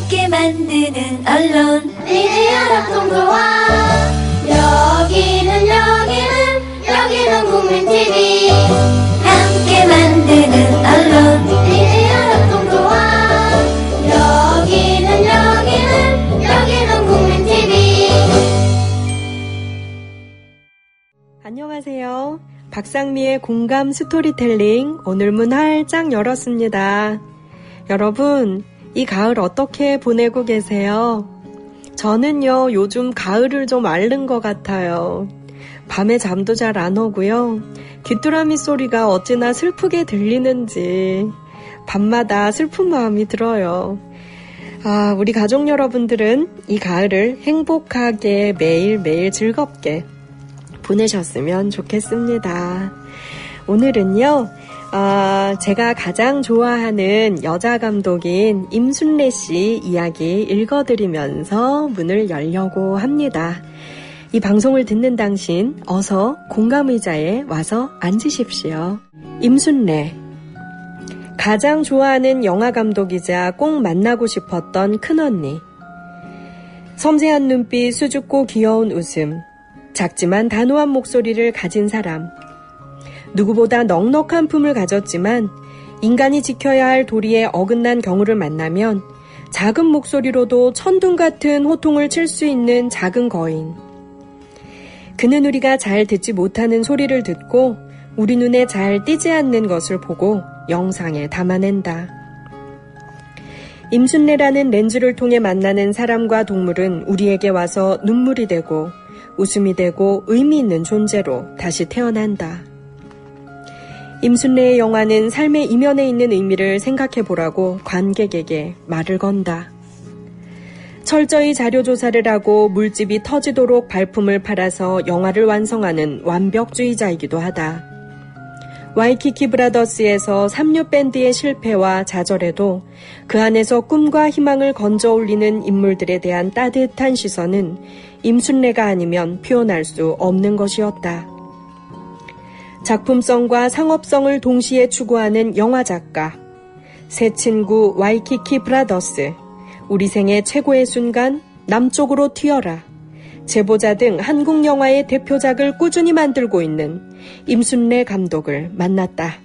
함께 만드는 언론 미디어 합동조합. 여기는 국민TV. 함께 만드는 언론 미디어 합동조합. 여기는 국민TV. 안녕하세요. 박상미의 공감 스토리텔링 오늘 문 활짝 열었습니다. 여러분, 이 가을 어떻게 보내고 계세요? 저는요, 요즘 가을을 좀 앓는 것 같아요. 밤에 잠도 잘 안 오고요. 귀뚜라미 소리가 어찌나 슬프게 들리는지 밤마다 슬픈 마음이 들어요. 우리 가족 여러분들은 이 가을을 행복하게 매일매일 즐겁게 보내셨으면 좋겠습니다. 오늘은요, 제가 가장 좋아하는 여자 감독인 임순례 씨 이야기 읽어드리면서 문을 열려고 합니다. 이 방송을 듣는 당신 어서 공감의자에 와서 앉으십시오. 임순례. 가장 좋아하는 영화 감독이자 꼭 만나고 싶었던 큰언니. 섬세한 눈빛, 수줍고 귀여운 웃음, 작지만 단호한 목소리를 가진 사람. 누구보다 넉넉한 품을 가졌지만 인간이 지켜야 할 도리에 어긋난 경우를 만나면 작은 목소리로도 천둥 같은 호통을 칠 수 있는 작은 거인. 그는 우리가 잘 듣지 못하는 소리를 듣고 우리 눈에 잘 띄지 않는 것을 보고 영상에 담아낸다. 임순례라는 렌즈를 통해 만나는 사람과 동물은 우리에게 와서 눈물이 되고 웃음이 되고 의미 있는 존재로 다시 태어난다. 임순례의 영화는 삶의 이면에 있는 의미를 생각해보라고 관객에게 말을 건다. 철저히 자료조사를 하고 물집이 터지도록 발품을 팔아서 영화를 완성하는 완벽주의자이기도 하다. 와이키키 브라더스에서 삼류 밴드의 실패와 좌절에도 그 안에서 꿈과 희망을 건져 올리는 인물들에 대한 따뜻한 시선은 임순례가 아니면 표현할 수 없는 것이었다. 작품성과 상업성을 동시에 추구하는 영화작가, 새 친구 와이키키 브라더스, 우리 생애 최고의 순간, 남쪽으로 튀어라, 제보자 등 한국 영화의 대표작을 꾸준히 만들고 있는 임순례 감독을 만났다.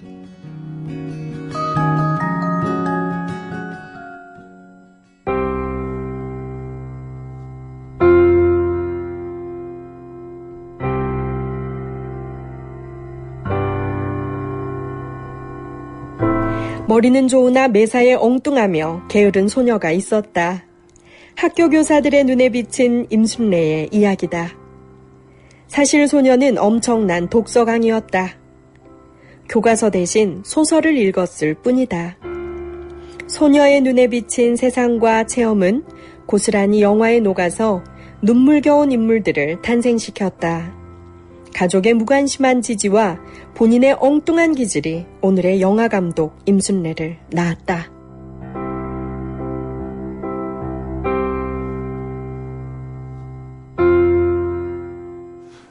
머리는 좋으나 매사에 엉뚱하며 게으른 소녀가 있었다. 학교 교사들의 눈에 비친 임순례의 이야기다. 사실 소녀는 엄청난 독서광이었다. 교과서 대신 소설을 읽었을 뿐이다. 소녀의 눈에 비친 세상과 체험은 고스란히 영화에 녹아서 눈물겨운 인물들을 탄생시켰다. 가족의 무관심한 지지와 본인의 엉뚱한 기질이 오늘의 영화감독 임순례를 낳았다.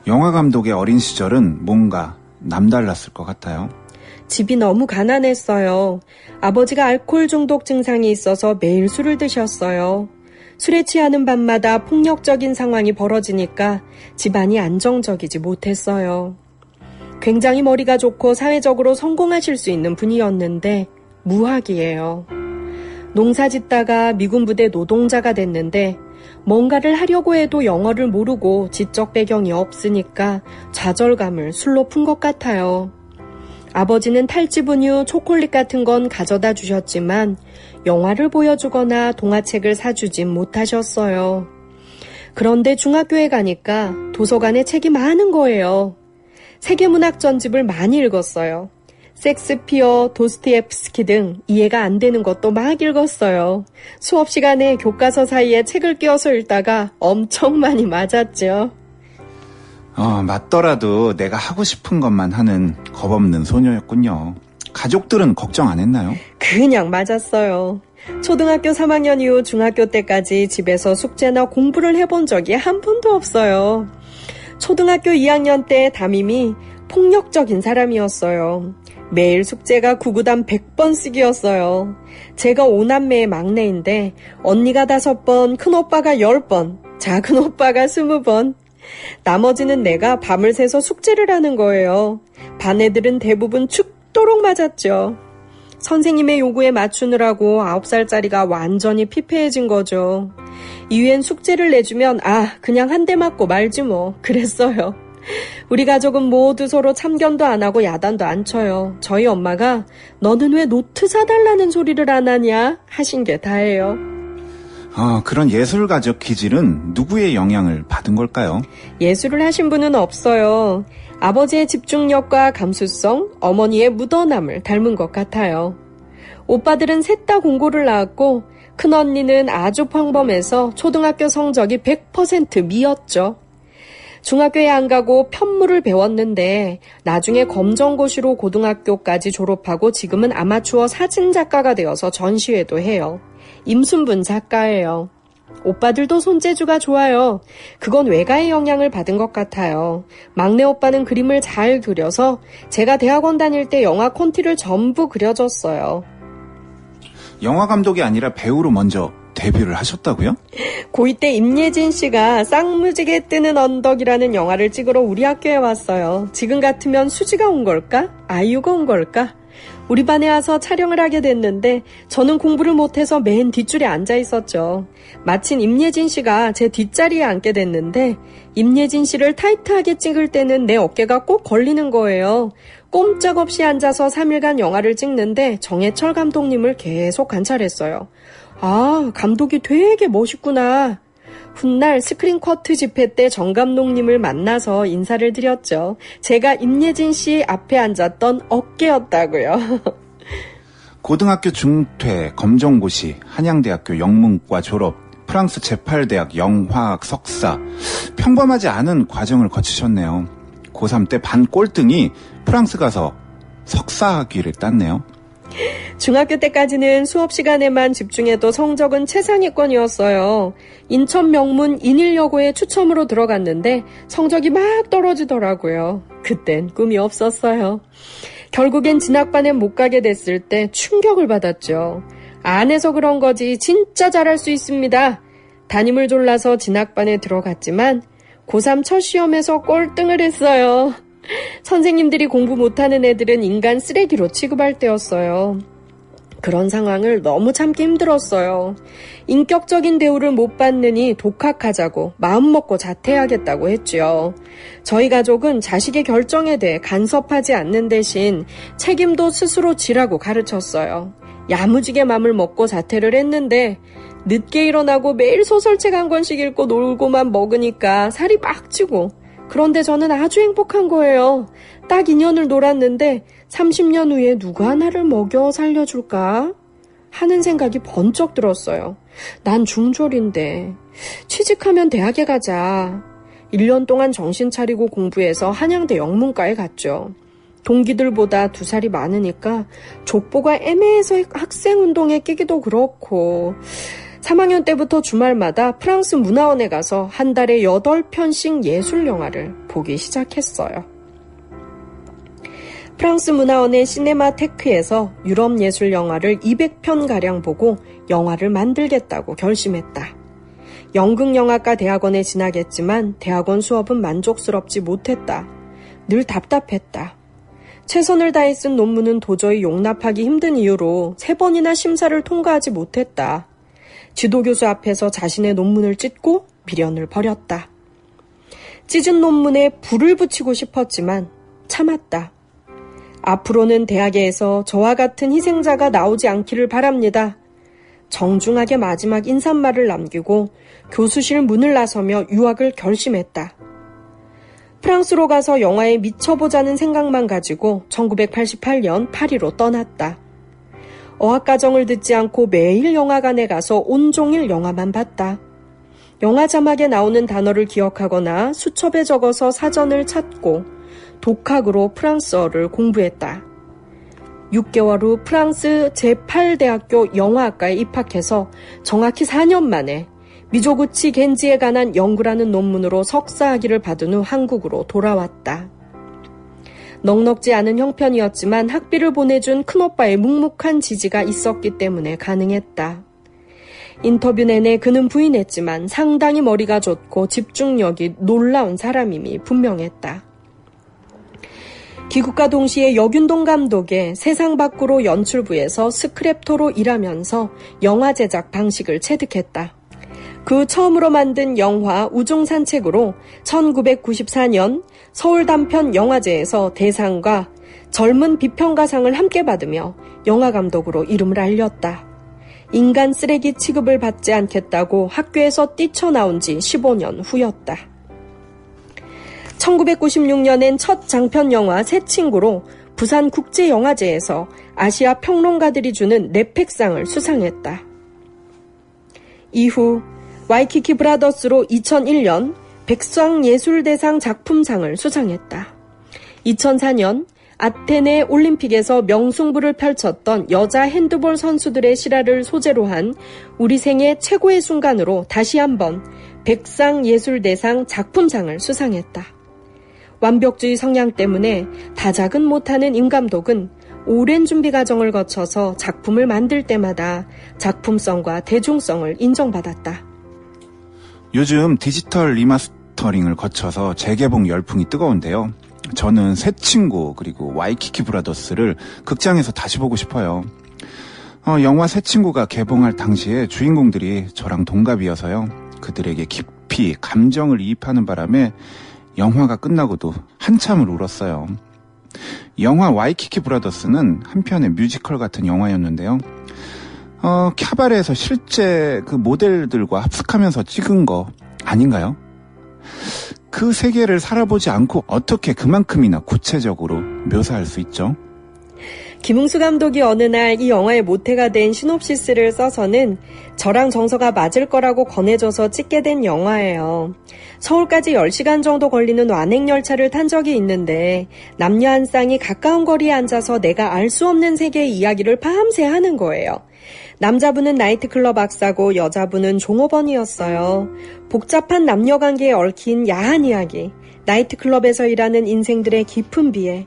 영화감독의 어린 시절은 뭔가 남달랐을 것 같아요. 집이 너무 가난했어요. 아버지가 알코올 중독 증상이 있어서 매일 술을 드셨어요. 술에 취하는 밤마다 폭력적인 상황이 벌어지니까 집안이 안정적이지 못했어요. 굉장히 머리가 좋고 사회적으로 성공하실 수 있는 분이었는데 무학이에요. 농사 짓다가 미군 부대 노동자가 됐는데 뭔가를 하려고 해도 영어를 모르고 지적 배경이 없으니까 좌절감을 술로 푼 것 같아요. 아버지는 탈집 음료, 초콜릿 같은 건 가져다 주셨지만 영화를 보여주거나 동화책을 사주진 못하셨어요. 그런데 중학교에 가니까 도서관에 책이 많은 거예요. 세계문학 전집을 많이 읽었어요. 섹스피어, 도스토옙스키 등 이해가 안 되는 것도 막 읽었어요. 수업 시간에 교과서 사이에 책을 끼워서 읽다가 엄청 많이 맞았죠. 맞더라도 내가 하고 싶은 것만 하는 겁없는 소녀였군요. 가족들은 걱정 안 했나요? 그냥 맞았어요. 초등학교 3학년 이후 중학교 때까지 집에서 숙제나 공부를 해본 적이 한 번도 없어요. 초등학교 2학년 때 담임이 폭력적인 사람이었어요. 매일 숙제가 구구단 100번 쓰기였어요. 제가 5남매의 막내인데 언니가 5번, 큰오빠가 10번, 작은오빠가 20번. 나머지는 내가 밤을 새서 숙제를 하는 거예요. 반 애들은 대부분 죽도록 맞았죠. 선생님의 요구에 맞추느라고 9살짜리가 완전히 피폐해진 거죠. 이후엔 숙제를 내주면 그냥 한 대 맞고 말지 뭐 그랬어요. 우리 가족은 모두 서로 참견도 안 하고 야단도 안 쳐요. 저희 엄마가 너는 왜 노트 사달라는 소리를 안 하냐 하신 게 다예요. 그런 예술가적 기질은 누구의 영향을 받은 걸까요? 예술을 하신 분은 없어요. 아버지의 집중력과 감수성, 어머니의 묻어남을 닮은 것 같아요. 오빠들은 셋 다 공고를 나왔고 큰언니는 아주 평범해서 초등학교 성적이 100% 미였죠. 중학교에 안 가고 편물을 배웠는데 나중에 검정고시로 고등학교까지 졸업하고 지금은 아마추어 사진작가가 되어서 전시회도 해요. 임순분 작가예요. 오빠들도 손재주가 좋아요. 그건 외가의 영향을 받은 것 같아요. 막내 오빠는 그림을 잘 그려서 제가 대학원 다닐 때 영화 콘티를 전부 그려줬어요. 영화 감독이 아니라 배우로 먼저 데뷔를 하셨다고요? 고2 때 임예진 씨가 쌍무지개 뜨는 언덕이라는 영화를 찍으러 우리 학교에 왔어요. 지금 같으면 수지가 온 걸까? 아이유가 온 걸까? 우리 반에 와서 촬영을 하게 됐는데 저는 공부를 못해서 맨 뒷줄에 앉아 있었죠. 마침 임예진 씨가 제 뒷자리에 앉게 됐는데 임예진 씨를 타이트하게 찍을 때는 내 어깨가 꼭 걸리는 거예요. 꼼짝없이 앉아서 3일간 영화를 찍는데 정해철 감독님을 계속 관찰했어요. 감독이 되게 멋있구나. 훗날 스크린 커트 집회 때 정 감독님을 만나서 인사를 드렸죠. 제가 임예진 씨 앞에 앉았던 어깨였다고요. 고등학교 중퇴, 검정고시, 한양대학교 영문과 졸업, 프랑스 제8대학 영화학 석사. 평범하지 않은 과정을 거치셨네요. 고3 때 반 꼴등이 프랑스 가서 석사학위를 땄네요. 중학교 때까지는 수업 시간에만 집중해도 성적은 최상위권이었어요. 인천 명문 인일여고에 추첨으로 들어갔는데 성적이 막 떨어지더라고요. 그땐 꿈이 없었어요. 결국엔 진학반에 못 가게 됐을 때 충격을 받았죠. 안 해서 그런 거지 진짜 잘할 수 있습니다. 담임을 졸라서 진학반에 들어갔지만 고3 첫 시험에서 꼴등을 했어요. 선생님들이 공부 못하는 애들은 인간 쓰레기로 취급할 때였어요. 그런 상황을 너무 참기 힘들었어요. 인격적인 대우를 못 받느니 독학하자고 마음먹고 자퇴하겠다고 했죠. 저희 가족은 자식의 결정에 대해 간섭하지 않는 대신 책임도 스스로 지라고 가르쳤어요. 야무지게 맘을 먹고 자퇴를 했는데 늦게 일어나고 매일 소설책 한 권씩 읽고 놀고만 먹으니까 살이 막 찌고 그런데 저는 아주 행복한 거예요. 딱 2년을 놀았는데 30년 후에 누가 나를 먹여 살려줄까? 하는 생각이 번쩍 들었어요. 난 중졸인데 취직하면 대학에 가자. 1년 동안 정신 차리고 공부해서 한양대 영문과에 갔죠. 동기들보다 2살이 많으니까 족보가 애매해서 학생운동에 끼기도 그렇고 3학년 때부터 주말마다 프랑스 문화원에 가서 한 달에 8편씩 예술영화를 보기 시작했어요. 프랑스 문화원의 시네마테크에서 유럽 예술영화를 200편가량 보고 영화를 만들겠다고 결심했다. 연극영화과 대학원에 진학했지만 대학원 수업은 만족스럽지 못했다. 늘 답답했다. 최선을 다해 쓴 논문은 도저히 용납하기 힘든 이유로 3번이나 심사를 통과하지 못했다. 지도교수 앞에서 자신의 논문을 찢고 미련을 버렸다. 찢은 논문에 불을 붙이고 싶었지만 참았다. 앞으로는 대학에서 저와 같은 희생자가 나오지 않기를 바랍니다. 정중하게 마지막 인사말을 남기고 교수실 문을 나서며 유학을 결심했다. 프랑스로 가서 영화에 미쳐보자는 생각만 가지고 1988년 파리로 떠났다. 어학과정을 듣지 않고 매일 영화관에 가서 온종일 영화만 봤다. 영화 자막에 나오는 단어를 기억하거나 수첩에 적어서 사전을 찾고 독학으로 프랑스어를 공부했다. 6개월 후 프랑스 제8대학교 영화학과에 입학해서 정확히 4년 만에 미조구치 겐지에 관한 연구라는 논문으로 석사학위를 받은 후 한국으로 돌아왔다. 넉넉지 않은 형편이었지만 학비를 보내준 큰오빠의 묵묵한 지지가 있었기 때문에 가능했다. 인터뷰 내내 그는 부인했지만 상당히 머리가 좋고 집중력이 놀라운 사람임이 분명했다. 귀국과 동시에 여균동 감독의 세상 밖으로 연출부에서 스크랩토로 일하면서 영화 제작 방식을 체득했다. 그 처음으로 만든 영화 우중산책으로 1994년 서울 단편 영화제에서 대상과 젊은 비평가상을 함께 받으며 영화감독으로 이름을 알렸다. 인간 쓰레기 취급을 받지 않겠다고 학교에서 뛰쳐나온 지 15년 후였다. 1996년엔 첫 장편 영화 새 친구로 부산국제영화제에서 아시아 평론가들이 주는 넷팩상을 수상했다. 이후 와이키키 브라더스로 2001년 백상예술대상 작품상을 수상했다. 2004년 아테네 올림픽에서 명승부를 펼쳤던 여자 핸드볼 선수들의 실화를 소재로 한 우리 생애 최고의 순간으로 다시 한번 백상예술대상 작품상을 수상했다. 완벽주의 성향 때문에 다작은 못하는 임 감독은 오랜 준비 과정을 거쳐서 작품을 만들 때마다 작품성과 대중성을 인정받았다. 요즘 디지털 리마스터링을 거쳐서 재개봉 열풍이 뜨거운데요. 저는 새 친구 그리고 와이키키 브라더스를 극장에서 다시 보고 싶어요. 영화 새 친구가 개봉할 당시에 주인공들이 저랑 동갑이어서요. 그들에게 깊이 감정을 이입하는 바람에 영화가 끝나고도 한참을 울었어요. 영화 와이키키 브라더스는 한편의 뮤지컬 같은 영화였는데요. 캬바레에서 실제 그 모델들과 합숙하면서 찍은 거 아닌가요? 그 세계를 살아보지 않고 어떻게 그만큼이나 구체적으로 묘사할 수 있죠? 김웅수 감독이 어느 날 이 영화의 모태가 된 시놉시스를 써서는 저랑 정서가 맞을 거라고 권해줘서 찍게 된 영화예요. 서울까지 10시간 정도 걸리는 완행열차를 탄 적이 있는데 남녀 한 쌍이 가까운 거리에 앉아서 내가 알 수 없는 세계의 이야기를 밤새 하는 거예요. 남자분은 나이트클럽 악사고 여자분은 종업원이었어요. 복잡한 남녀관계에 얽힌 야한 이야기, 나이트클럽에서 일하는 인생들의 깊은 비애,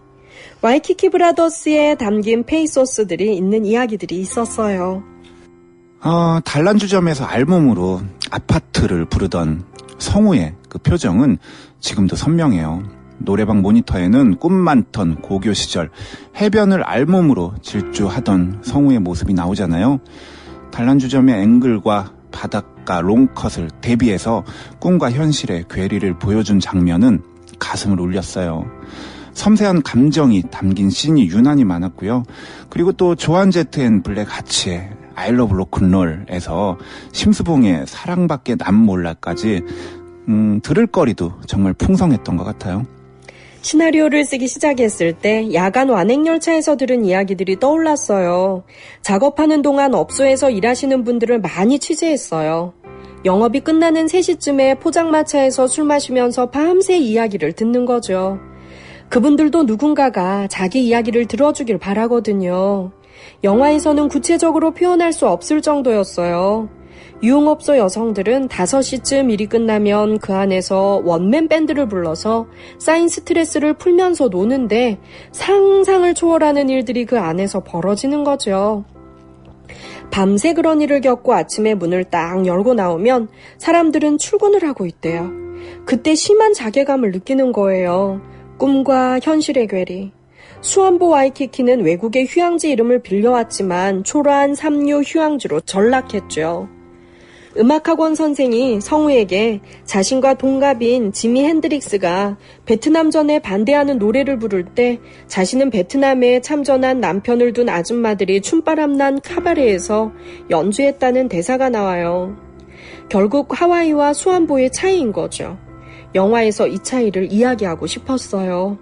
와이키키 브라더스에 담긴 페이소스들이 있는 이야기들이 있었어요. 단란주점에서 알몸으로 아파트를 부르던 성우의 그 표정은 지금도 선명해요. 노래방 모니터에는 꿈 많던 고교 시절 해변을 알몸으로 질주하던 성우의 모습이 나오잖아요. 단란주점의 앵글과 바닷가 롱컷을 대비해서 꿈과 현실의 괴리를 보여준 장면은 가슴을 울렸어요. 섬세한 감정이 담긴 씬이 유난히 많았고요. 그리고 또 조한제트 앤 블랙 하츠의 I love rock'n'roll에서 심수봉의 사랑밖에 남 몰라까지 들을 거리도 정말 풍성했던 것 같아요. 시나리오를 쓰기 시작했을 때 야간 완행열차에서 들은 이야기들이 떠올랐어요. 작업하는 동안 업소에서 일하시는 분들을 많이 취재했어요. 영업이 끝나는 3시쯤에 포장마차에서 술 마시면서 밤새 이야기를 듣는 거죠. 그분들도 누군가가 자기 이야기를 들어주길 바라거든요. 영화에서는 구체적으로 표현할 수 없을 정도였어요. 유흥업소 여성들은 5시쯤 일이 끝나면 그 안에서 원맨 밴드를 불러서 쌓인 스트레스를 풀면서 노는데 상상을 초월하는 일들이 그 안에서 벌어지는 거죠. 밤새 그런 일을 겪고 아침에 문을 딱 열고 나오면 사람들은 출근을 하고 있대요. 그때 심한 자괴감을 느끼는 거예요. 꿈과 현실의 괴리. 수원보 와이키키는 외국의 휴양지 이름을 빌려왔지만 초라한 삼류 휴양지로 전락했죠. 음악학원 선생이 성우에게 자신과 동갑인 지미 핸드릭스가 베트남전에 반대하는 노래를 부를 때 자신은 베트남에 참전한 남편을 둔 아줌마들이 춤바람난 카바레에서 연주했다는 대사가 나와요. 결국 하와이와 수완보의 차이인 거죠. 영화에서 이 차이를 이야기하고 싶었어요.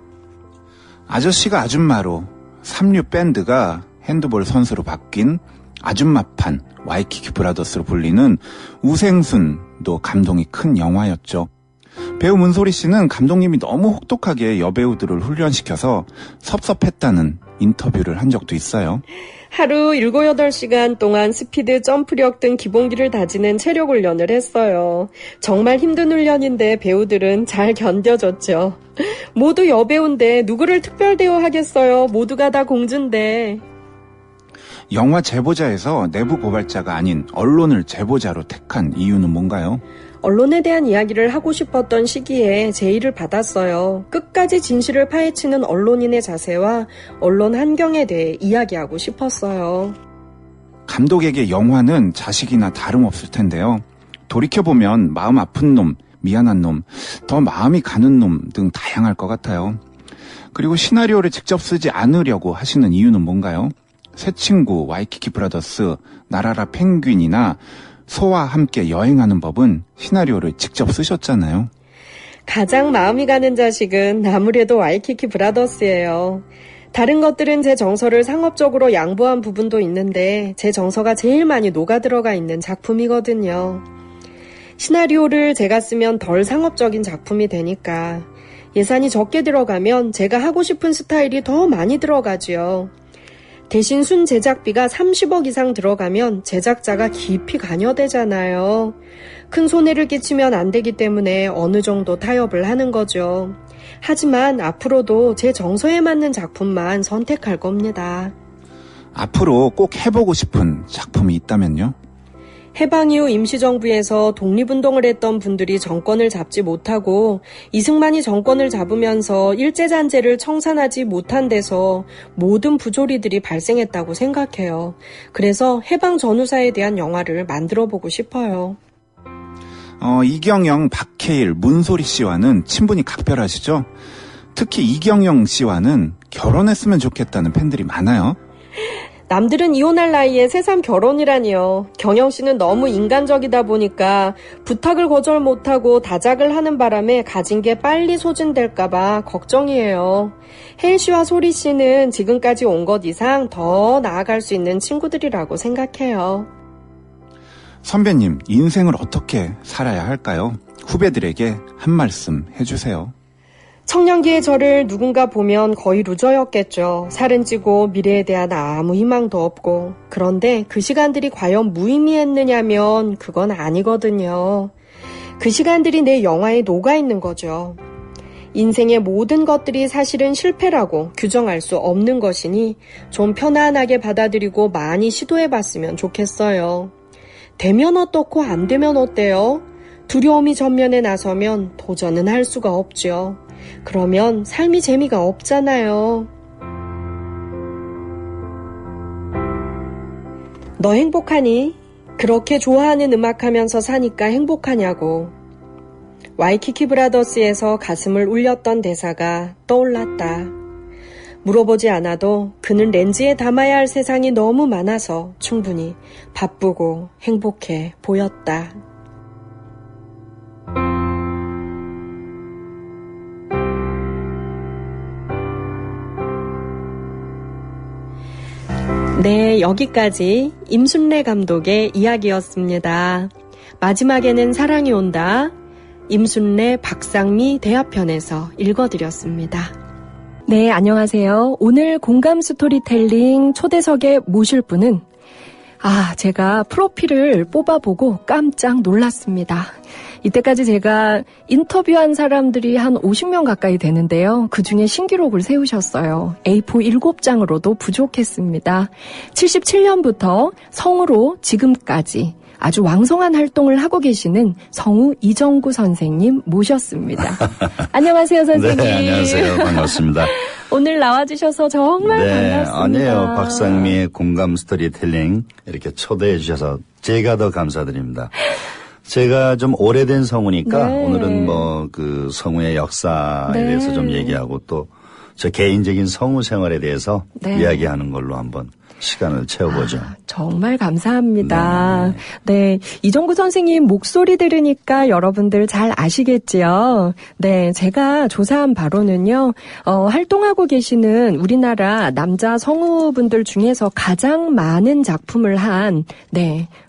아저씨가 아줌마로 삼류 밴드가 핸드볼 선수로 바뀐 아줌마판 와이키키 브라더스로 불리는 우생순도 감동이 큰 영화였죠. 배우 문소리 씨는 감독님이 너무 혹독하게 여배우들을 훈련시켜서 섭섭했다는 인터뷰를 한 적도 있어요. 하루 7, 8시간 동안 스피드, 점프력 등 기본기를 다지는 체력 훈련을 했어요. 정말 힘든 훈련인데 배우들은 잘 견뎌줬죠. 모두 여배우인데 누구를 특별 대우하겠어요. 모두가 다 공주인데. 영화 제보자에서 내부 고발자가 아닌 언론을 제보자로 택한 이유는 뭔가요? 언론에 대한 이야기를 하고 싶었던 시기에 제의를 받았어요. 끝까지 진실을 파헤치는 언론인의 자세와 언론 환경에 대해 이야기하고 싶었어요. 감독에게 영화는 자식이나 다름없을 텐데요. 돌이켜보면 마음 아픈 놈, 미안한 놈, 더 마음이 가는 놈 등 다양할 것 같아요. 그리고 시나리오를 직접 쓰지 않으려고 하시는 이유는 뭔가요? 새 친구, 와이키키 브라더스, 나라라 펭귄이나 소와 함께 여행하는 법은 시나리오를 직접 쓰셨잖아요. 가장 마음이 가는 자식은 아무래도 와이키키 브라더스예요. 다른 것들은 제 정서를 상업적으로 양보한 부분도 있는데 제 정서가 제일 많이 녹아들어가 있는 작품이거든요. 시나리오를 제가 쓰면 덜 상업적인 작품이 되니까 예산이 적게 들어가면 제가 하고 싶은 스타일이 더 많이 들어가지요. 대신 순 제작비가 30억 이상 들어가면 제작자가 깊이 관여되잖아요. 큰 손해를 끼치면 안 되기 때문에 어느 정도 타협을 하는 거죠. 하지만 앞으로도 제 정서에 맞는 작품만 선택할 겁니다. 앞으로 꼭 해보고 싶은 작품이 있다면요? 해방 이후 임시정부에서 독립운동을 했던 분들이 정권을 잡지 못하고 이승만이 정권을 잡으면서 일제잔재를 청산하지 못한 데서 모든 부조리들이 발생했다고 생각해요. 그래서 해방 전후사에 대한 영화를 만들어보고 싶어요. 이경영, 박해일, 문소리 씨와는 친분이 각별하시죠? 특히 이경영 씨와는 결혼했으면 좋겠다는 팬들이 많아요. 남들은 이혼할 나이에 새삼 결혼이라니요. 경영 씨는 너무 인간적이다 보니까 부탁을 거절 못하고 다작을 하는 바람에 가진 게 빨리 소진될까봐 걱정이에요. 혜일 씨와 소리 씨는 지금까지 온 것 이상 더 나아갈 수 있는 친구들이라고 생각해요. 선배님, 인생을 어떻게 살아야 할까요? 후배들에게 한 말씀 해주세요. 청년기의 저를 누군가 보면 거의 루저였겠죠. 살은 찌고 미래에 대한 아무 희망도 없고. 그런데 그 시간들이 과연 무의미했느냐면 그건 아니거든요. 그 시간들이 내 영화에 녹아있는 거죠. 인생의 모든 것들이 사실은 실패라고 규정할 수 없는 것이니 좀 편안하게 받아들이고 많이 시도해봤으면 좋겠어요. 되면 어떻고 안 되면 어때요? 두려움이 전면에 나서면 도전은 할 수가 없죠. 그러면 삶이 재미가 없잖아요. 너 행복하니? 그렇게 좋아하는 음악 하면서 사니까 행복하냐고. 와이키키 브라더스에서 가슴을 울렸던 대사가 떠올랐다. 물어보지 않아도 그는 렌즈에 담아야 할 세상이 너무 많아서 충분히 바쁘고 행복해 보였다. 네, 여기까지 임순례 감독의 이야기였습니다. 마지막에는 사랑이 온다. 임순례 박상미 대화편에서 읽어드렸습니다. 네, 안녕하세요. 오늘 공감 스토리텔링 초대석에 모실 분은 제가 프로필을 뽑아보고 깜짝 놀랐습니다. 이때까지 제가 인터뷰한 사람들이 한 50명 가까이 되는데요. 그중에 신기록을 세우셨어요. A4 7장으로도 부족했습니다. 77년부터 성우로 지금까지 아주 왕성한 활동을 하고 계시는 성우 이정구 선생님 모셨습니다. 안녕하세요, 선생님. 네, 안녕하세요. 반갑습니다. 오늘 나와주셔서 정말 반갑습니다. 아니에요. 박상미의 공감 스토리텔링 이렇게 초대해 주셔서 제가 더 감사드립니다. 제가 좀 오래된 성우니까 네. 오늘은 그 성우의 역사에 네. 대해서 좀 얘기하고 또 저 개인적인 성우 생활에 대해서 네. 이야기하는 걸로 한번 시간을 채워보죠. 정말 감사합니다. 네. 이정구 선생님 목소리 들으니까 여러분들 잘 아시겠지요? 네. 제가 조사한 바로는요, 활동하고 계시는 우리나라 남자 성우분들 중에서 가장 많은 작품을 한,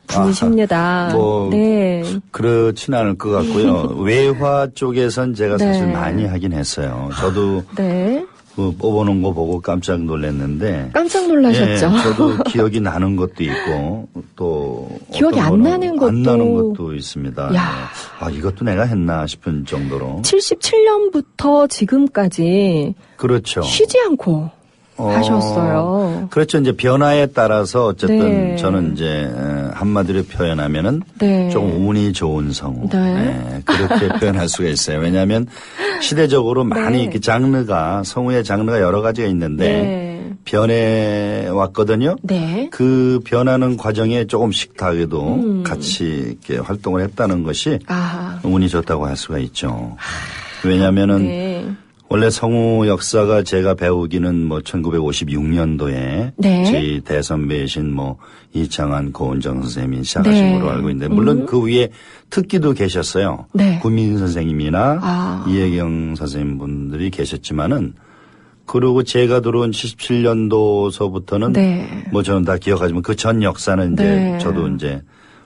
분이십니다. 네. 그렇진 않을 것 같고요. 외화 쪽에선 제가 사실 네. 많이 하긴 했어요. 저도 네. 그 뽑아놓은 거 보고 깜짝 놀랐는데. 깜짝 놀라셨죠? 예, 저도 기억이 나는 것도 있고 또 기억이 어떤 안 거는 나는 것도. 안 나는 것도 있습니다. 야. 아, 이것도 내가 했나 싶은 정도로. 77년부터 지금까지 그렇죠. 쉬지 않고 하셨어요. 그렇죠. 이제 변화에 따라서 어쨌든 네. 저는 이제 한마디로 표현하면은 네. 좀 운이 좋은 성우. 네. 네, 그렇게 표현할 수가 있어요. 왜냐하면 시대적으로 많이 이렇게 장르가 성우의 장르가 여러 가지가 있는데 네. 변해 왔거든요. 네. 그 변하는 과정에 조금씩 다해도 같이 이렇게 활동을 했다는 것이 아. 운이 좋다고 할 수가 있죠. 왜냐하면은 네. 원래 성우 역사가 제가 배우기는 뭐 1956년도에 네. 저희 대선배이신 뭐 이창한, 고은정 선생님이 시작하신 네. 걸로 알고 있는데 물론 그 위에 특기도 계셨어요. 네. 구민 선생님이나 아. 이혜경 선생님 분들이 계셨지만은 그리고 제가 들어온 77년도서부터는 네. 뭐 저는 다 기억하지만 그 전 역사는 이제 네. 저도 이제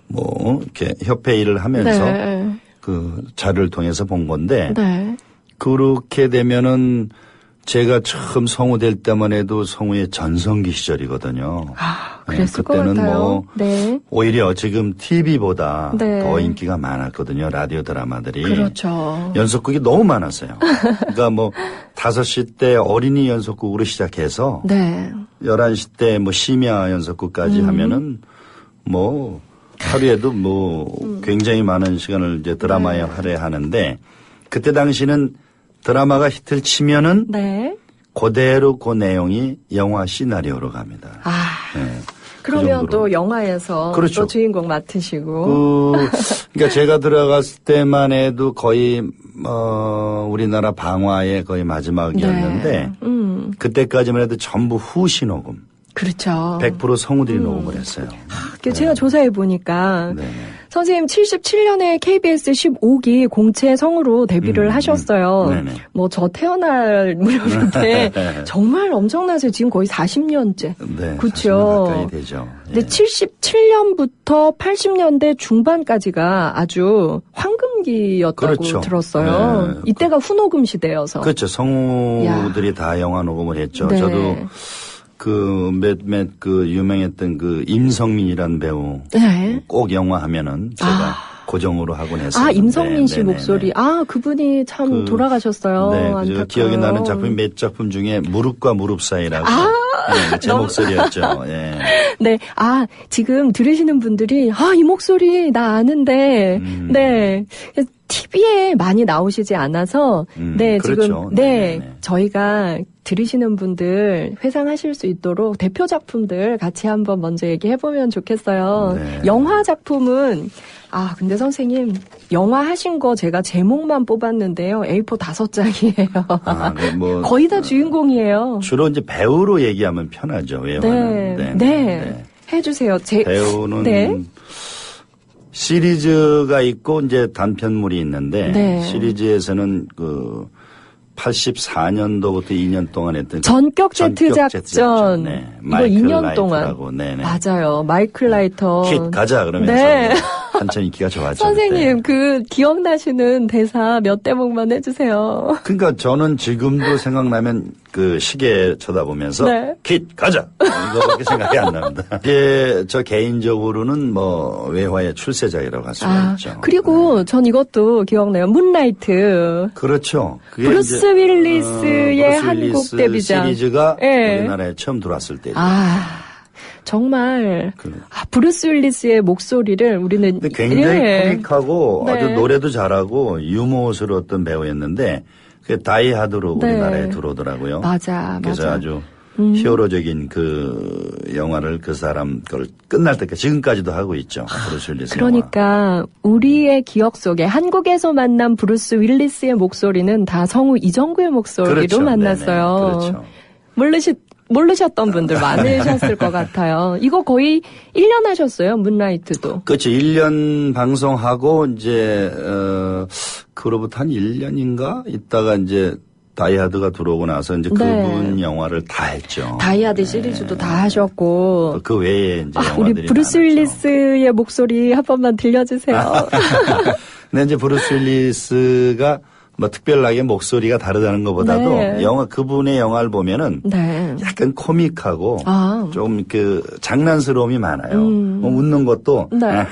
뭐 이렇게 협회 일을 하면서 네. 그 자료를 통해서 본 건데 네. 그렇게 되면은 제가 처음 성우 될 때만 해도 성우의 전성기 시절이거든요. 아, 네, 그랬을 것 그때는 같아요. 뭐 네. 오히려 지금 TV보다 네. 더 인기가 많았거든요. 라디오 드라마들이. 그렇죠. 연속극이 너무 많았어요. 그러니까 뭐 5시 때 어린이 연속극으로 시작해서 네. 11시 때 뭐 심야 연속극까지 하면은 뭐 하루에도 뭐 굉장히 많은 시간을 이제 드라마에 할애하는데 그때 당시는 드라마가 히트를 치면은 네. 그대로 그 내용이 영화 시나리오로 갑니다. 아. 네. 그러면 정도로. 또 영화에서 그렇죠. 또 주인공 맡으시고. 그러니까 제가 들어갔을 때만 해도 거의 우리나라 방화의 거의 마지막이었는데 네. 그때까지만 해도 전부 후시 녹음. 그렇죠. 100% 성우들이 녹음을 했어요. 제가 조사해 보니까 네. 선생님 77년에 KBS 15기 공채 성우로 데뷔를 하셨어요. 네네. 뭐 저 태어날 무렵인데 정말 엄청나세요. 지금 거의 40년째. 네. 그렇죠. 40년 가까이 되죠. 근데 예. 77년부터 80년대 중반까지가 아주 황금기였다고 그렇죠. 들었어요. 네. 이때가 후녹음 시대여서. 그렇죠. 성우들이 다 영화 녹음을 했죠. 네. 저도 그 몇몇 그 유명했던 그 임성민이라는 배우 네. 꼭 영화 하면은 제가 고정으로 하곤 했어요. 아, 임성민 씨 목소리. 아, 그분이 참 돌아가셨어요. 네, 그 안타까워요. 기억이 나는 작품 몇 작품 중에 무릎과 무릎 사이라고 네, 제 목소리였죠. 예. 네. 아, 지금 들으시는 분들이, 아, 이 목소리 나 아는데, 네. TV에 많이 나오시지 않아서, 네, 그렇죠. 지금, 네, 네네네. 저희가 들으시는 분들 회상하실 수 있도록 대표 작품들 같이 한번 먼저 얘기해보면 좋겠어요. 네. 영화 작품은, 아, 근데 선생님, 영화 하신 거 제가 제목만 뽑았는데요. A4 5장이에요. 아, 뭐 거의 다 주인공이에요. 주로 이제 배우로 얘기하면 편하죠. 외화는. 네. 해주세요. 배우는 네. 시리즈가 있고 이제 단편물이 있는데 네. 시리즈에서는 그 84년도부터 2년 동안 했던 전격 제트 작전. 네. 이거 마이클 2년 동안. 라이트라고. 네네. 맞아요. 마이클 라이터. 킷 가자 그러면서 네. 한참 인기가 좋았죠. 선생님, 그때. 그 기억나시는 대사 몇 대목만 해주세요. 그러니까 저는 지금도 생각나면 그 시계 쳐다보면서 네. 킷 가자 이거밖에 생각이 안 납니다. 이게 저 개인적으로는 뭐 외화의 출세작이라고 할 수가 있죠. 그리고 전 이것도 기억나요. 문라이트. 그렇죠. 그게 브루스 이제, 윌리스의 브루스 한국 윌리스 데뷔작. 시리즈가 네. 우리나라에 처음 들어왔을 때죠. 정말 브루스 윌리스의 목소리를 우리는 근데 굉장히 예. 코믹하고 네. 아주 노래도 잘하고 유머스러웠던 배우였는데 그게 다이하드로 네. 우리나라에 들어오더라고요. 맞아. 그래서 아주 히어로적인 그 영화를 그 사람 걸 끝날 때까지 지금까지도 하고 있죠. 브루스 윌리스 그러니까 우리의 기억 속에 한국에서 만난 브루스 윌리스의 목소리는 다 성우 이정구의 목소리로 그렇죠. 만났어요. 네네. 그렇죠. 모르셨던 분들 많으셨을 것 같아요. 이거 거의 1년 하셨어요, 문라이트도. 그렇죠. 1년 방송하고 이제 그로부터 한 1년인가 있다가 이제 다이하드가 들어오고 나서 이제 그분 영화를 다 했죠. 다이하드 시리즈도 다 하셨고. 그 외에 이제 우리 영화들이 브루스 많았죠. 윌리스의 목소리 한 번만 들려주세요. 근데 이제 브루스 윌리스가 뭐 특별하게 목소리가 다르다는 것보다도 네. 그분의 영화를 보면은 네. 약간 코믹하고 아. 좀 장난스러움이 많아요. 뭐 웃는 것도 네.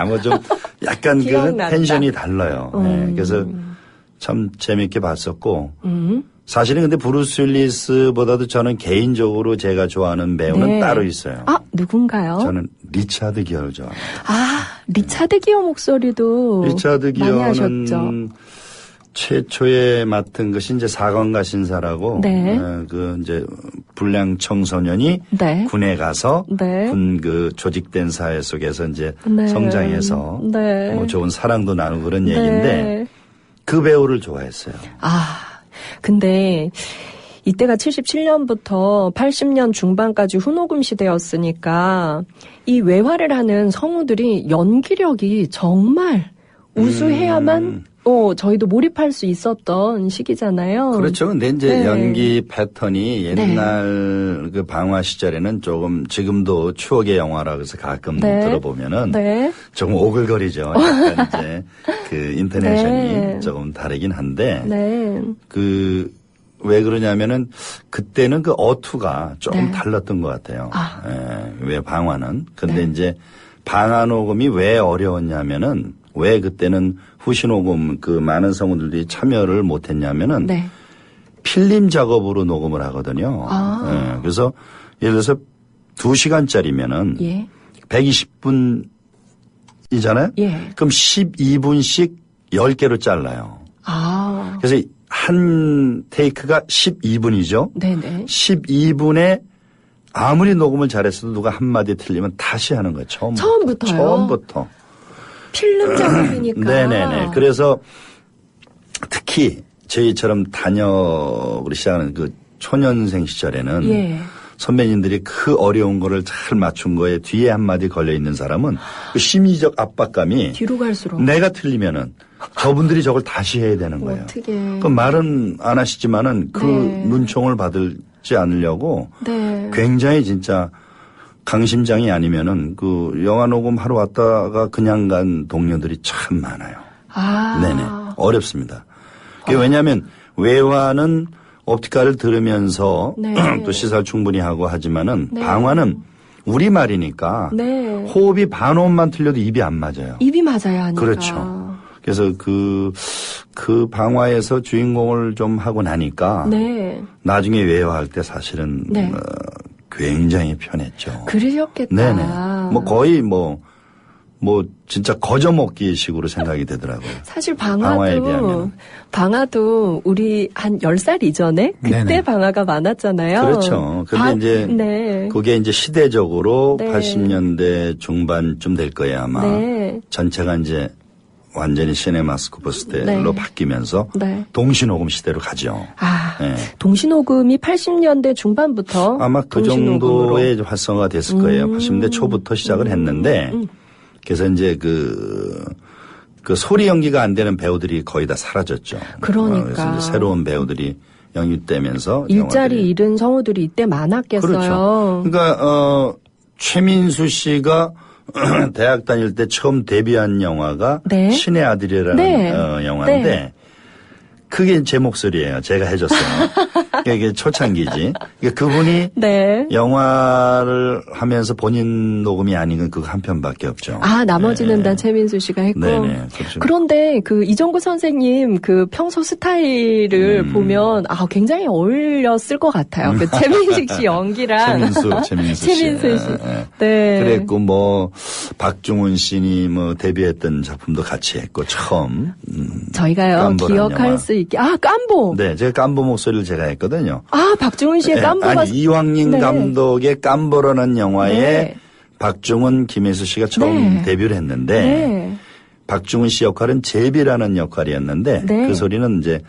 뭐 좀 약간 그 기억난다. 텐션이 달라요. 네. 그래서 참 재밌게 봤었고 사실은 근데 브루스 윌리스보다도 저는 개인적으로 제가 좋아하는 배우는 네. 따로 있어요. 아, 누군가요? 저는 리차드 기어를 좋아해요. 아, 리차드 기어 목소리도 리차드 많이 하셨죠. 기어는 최초에 맡은 것이 이제 사관가 신사라고 네. 그 이제 불량 청소년이 네. 군에 가서 네. 군 그 조직된 사회 속에서 이제 네. 성장해서 네. 뭐 좋은 사랑도 나누고 그런 네. 얘기인데 그 배우를 좋아했어요. 아, 근데 이때가 77년부터 80년 중반까지 훈호금 시대였으니까 이 외화를 하는 성우들이 연기력이 정말 우수해야만 저희도 몰입할 수 있었던 시기잖아요. 그렇죠. 근데 이제 네. 연기 패턴이 옛날 그 방화 시절에는 조금 지금도 추억의 영화라 그래서 가끔 네. 들어보면은 네. 조금 오글거리죠. 약간 이제 그 인터네이션이 네. 조금 다르긴 한데 네. 왜 그러냐면은 그때는 그 어투가 조금 네. 달랐던 것 같아요. 아. 왜 방화는. 근데 네. 이제 방화 녹음이 왜 어려웠냐면은 왜 그때는 후시 녹음 그 많은 성우들이 참여를 못 했냐면은 네. 필름 필름 작업으로 녹음을 하거든요. 아. 그래서 예를 들어서 2시간짜리면은 예. 120분이잖아요. 예. 그럼 12분씩 10개로 잘라요. 아. 그래서 한 테이크가 12분이죠. 네네. 12분에 아무리 녹음을 잘했어도 누가 한마디 틀리면 다시 하는 거예요. 처음부터요? 처음부터. 필름 작업이니까. 네네네. 그래서 특히 저희처럼 단역으로 시작하는 그 초년생 시절에는 예. 선배님들이 그 어려운 거를 잘 맞춘 거에 뒤에 한마디 걸려 있는 사람은 그 심리적 압박감이 뒤로 갈수록. 내가 틀리면은 저분들이 저걸 다시 해야 되는 거예요. 어떻게. 그 말은 안 하시지만은 그 네. 눈총을 받지 않으려고 네. 굉장히 진짜 강심장이 아니면은 그 영화 녹음 하러 왔다가 그냥 간 동료들이 참 많아요. 아. 네네. 어렵습니다. 그게 왜냐하면 외화는 옵티카를 들으면서 네. 또 시사를 충분히 하고 하지만은 네. 방화는 우리말이니까 네. 호흡이 반호흡만 틀려도 입이 안 맞아요. 입이 맞아야 하니까. 그렇죠. 그래서 그 방화에서 주인공을 좀 하고 나니까 네. 나중에 외화할 때 사실은 네. 굉장히 편했죠. 그러셨겠다. 네네. 뭐 거의 뭐 진짜 거저먹기 식으로 생각이 되더라고요. 사실 방화에 비하면. 방화도 우리 한 10살 이전에 그때 네네. 방화가 많았잖아요. 그렇죠. 근데 이제 네. 그게 이제 시대적으로 네. 80년대 중반쯤 될 거예요 아마. 네. 전체가 이제 완전히 시네마스코프 스타일로 네. 바뀌면서 네. 동시녹음 시대로 가죠. 아, 네. 동시녹음이 80년대 중반부터 아마 그 동시녹음으로. 정도의 활성화가 됐을 거예요. 80년대 초부터 시작을 했는데 그래서 이제 그 소리 연기가 안 되는 배우들이 거의 다 사라졌죠. 그러니까. 그래서 이제 새로운 배우들이 영입되면서 일자리 영화들이. 잃은 성우들이 이때 많았겠어요. 그렇죠. 그러니까 최민수 씨가 대학 다닐 때 처음 데뷔한 영화가 네. 신의 아들이라는 네. 영화인데 네. 그게 제 목소리예요. 제가 해줬어요. 이게 초창기지. 그러니까 그분이 네. 영화를 하면서 본인 녹음이 아닌 건 그거 한 편밖에 없죠. 아, 나머지는 네. 다 최민수 씨가 했고. 네네. 그렇죠. 그런데 그 이정구 선생님 그 평소 스타일을 보면 굉장히 어울렸을 것 같아요. 그 최민식 씨 연기랑. 최민수 씨. 최민수 씨. 예. 네. 그랬고 뭐 박중훈 씨니 뭐 데뷔했던 작품도 같이 했고 처음. 저희가요 깜보라는 기억할 영화. 수 있게. 깜보. 네, 제가 깜보 목소리를 제가 했거든요. 박중훈 씨의 깜보가. 아니 이황림 네. 감독의 깜보라는 영화에 네. 박중훈, 김혜수 씨가 처음 네. 데뷔를 했는데 네. 박중훈 씨 역할은 제비라는 역할이었는데 네. 그 소리는 이제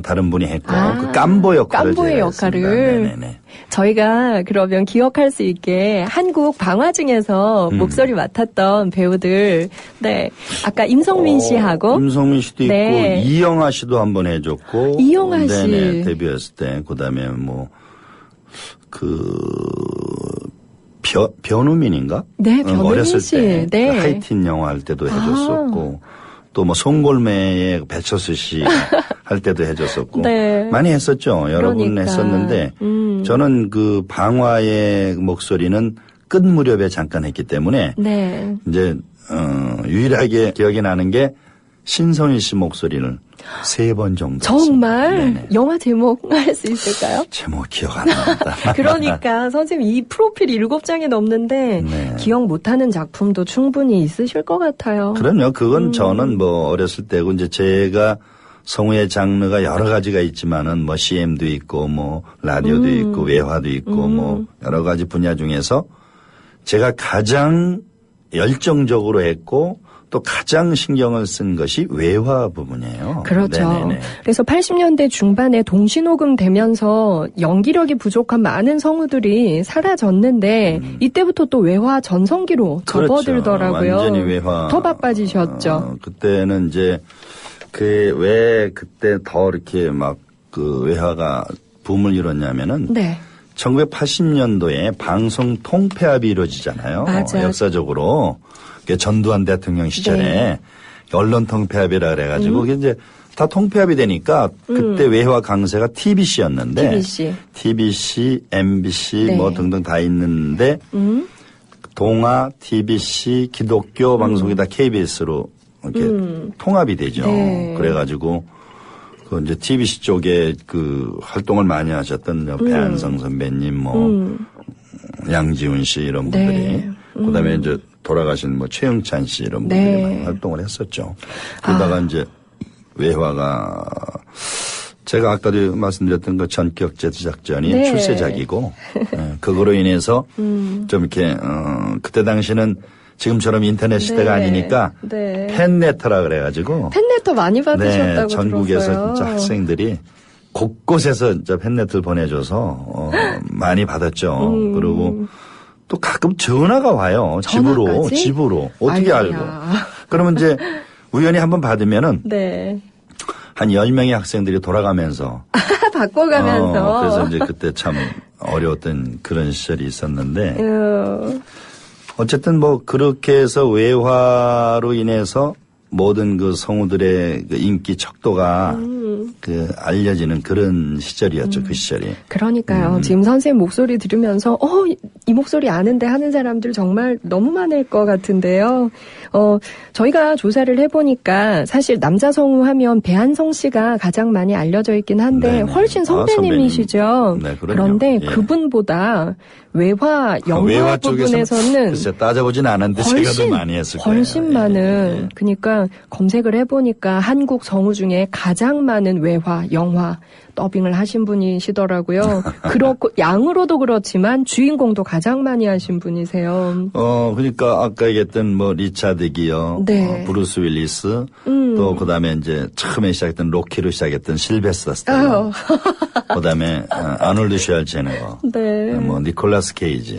다른 분이 했고 그 깜보 역할을 깜보의 제가 역할을. 했습니다. 네네네. 저희가 그러면 기억할 수 있게 한국 방화 중에서 목소리 맡았던 배우들, 네. 아까 임성민 씨하고. 임성민 씨도 네. 있고, 이영하 씨도 한번 해줬고. 이영하 씨. 네네, 데뷔했을 때. 그 다음에 변우민인가? 네, 변우민 어렸을 씨. 때. 네. 그 하이틴 영화 할 때도 해줬었고. 또 뭐 송골매의 배철수 씨 할 때도 해줬었고 네. 많이 했었죠. 여러 분 그러니까. 했었는데 저는 그 방화의 목소리는 끝 무렵에 잠깐 했기 때문에 네. 이제 유일하게 기억이 나는 게 신성일 씨 목소리를 3번 정도. 정말 네네. 영화 제목 할 수 있을까요? 제목 기억 안 납니다. 그러니까 선생님 이 프로필 7장이 넘는데 네. 기억 못하는 작품도 충분히 있으실 것 같아요. 그럼요. 그건 저는 뭐 어렸을 때고 이제 제가 성우의 장르가 여러 가지가 있지만은 뭐 CM도 있고 뭐 라디오도 있고 외화도 있고 뭐 여러 가지 분야 중에서 제가 가장 열정적으로 했고 또 가장 신경을 쓴 것이 외화 부분이에요. 그렇죠. 네네네. 그래서 80년대 중반에 동시녹음 되면서 연기력이 부족한 많은 성우들이 사라졌는데 이때부터 또 외화 전성기로 접어들더라고요. 그렇죠. 완전히 외화. 더 바빠지셨죠. 그때는 이제 왜 그때 더 이렇게 막 그 외화가 붐을 이뤘냐면은 네. 1980년도에 방송 통폐합이 이루어지잖아요. 맞아요. 역사적으로. 전두환 대통령 시절에 네. 언론 통폐합이라 그래가지고 그게 이제 다 통폐합이 되니까 그때 외화 강세가 TBC였는데 TBC, MBC 네. 뭐 등등 다 있는데 동아, TBC, 기독교 방송이 다 KBS로 이렇게 통합이 되죠. 네. 그래가지고 그 이제 TBC 쪽에 그 활동을 많이 하셨던 배한성 선배님 뭐 양지훈 씨 이런 분들이 네. 그다음에 이제 돌아가신 뭐 최영찬 씨 이런 분들이 네. 많이 활동을 했었죠. 그러다가 이제 외화가 제가 아까도 말씀드렸던 그 전격제 작전이 네. 출세작이고 예, 그거로 인해서 좀 이렇게 그때 당시는 지금처럼 인터넷 시대가 네. 아니니까 네. 팬레터라 그래가지고 팬레터 많이 받으셨다고 네, 전국에서 들었어요. 진짜 학생들이 곳곳에서 진짜 팬레터를 보내줘서 많이 받았죠. 그리고 또 가끔 전화가 와요. 전화까지? 집으로. 어떻게 아이고야. 알고. 그러면 이제 우연히 한번 받으면은 네. 한 10명의 학생들이 돌아가면서. 바꿔가면서. 그래서 이제 그때 참 어려웠던 그런 시절이 있었는데. 어쨌든 뭐 그렇게 해서 외화로 인해서 모든 그 성우들의 그 인기 척도가 그 알려지는 그런 시절이었죠. 그 시절이. 그러니까요. 지금 선생님 목소리 들으면서 이 목소리 아는데 하는 사람들 정말 너무 많을 것 같은데요. 저희가 조사를 해보니까 사실 남자 성우 하면 배한성 씨가 가장 많이 알려져 있긴 한데 네네. 훨씬 선배님이시죠. 네, 그럼요. 그런데 예. 그분보다 외화, 영화 부분에서는 글쎄 따져보진 않았는데 제가 더 많이 했을 거예요. 훨씬 예, 많은. 예. 그러니까 검색을 해보니까 한국 성우 중에 가장 많은 외화, 영화 더빙을 하신 분이시더라고요. 그렇고 양으로도 그렇지만 주인공도 가장 많이 하신 분이세요. 그러니까 아까 얘기했던 뭐 리차드 기어, 네. 브루스 윌리스, 또 그다음에 이제 처음에 시작했던 로키로 시작했던 실베스터 스탈론, 그다음에 아놀드 슈왈체네거, 네. 뭐 니콜라스 케이지,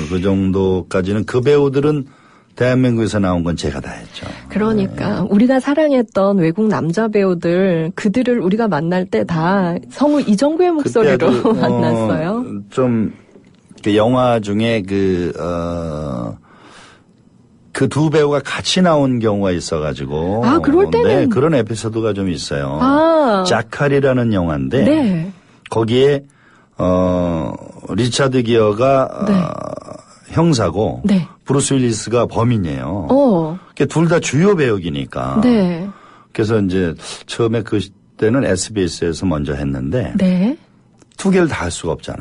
그 정도까지는 그 배우들은 대한민국에서 나온 건 제가 다 했죠. 그러니까 우리가 사랑했던 외국 남자 배우들 그들을 우리가 만날 때 다 성우 이정구의 목소리로 그때 아주, 만났어요. 좀 그 영화 중에 그 두 배우가 같이 나온 경우가 있어가지고. 그럴 때는. 네, 그런 에피소드가 좀 있어요. 자칼이라는 영화인데. 네. 거기에, 리차드 기어가, 네. 형사고. 네. 브루스 윌리스가 범인이에요. 둘 다 주요 배역이니까. 네. 그래서 이제 처음에 그때는 SBS에서 먼저 했는데. 네. 두 개를 다 할 수가 없잖아.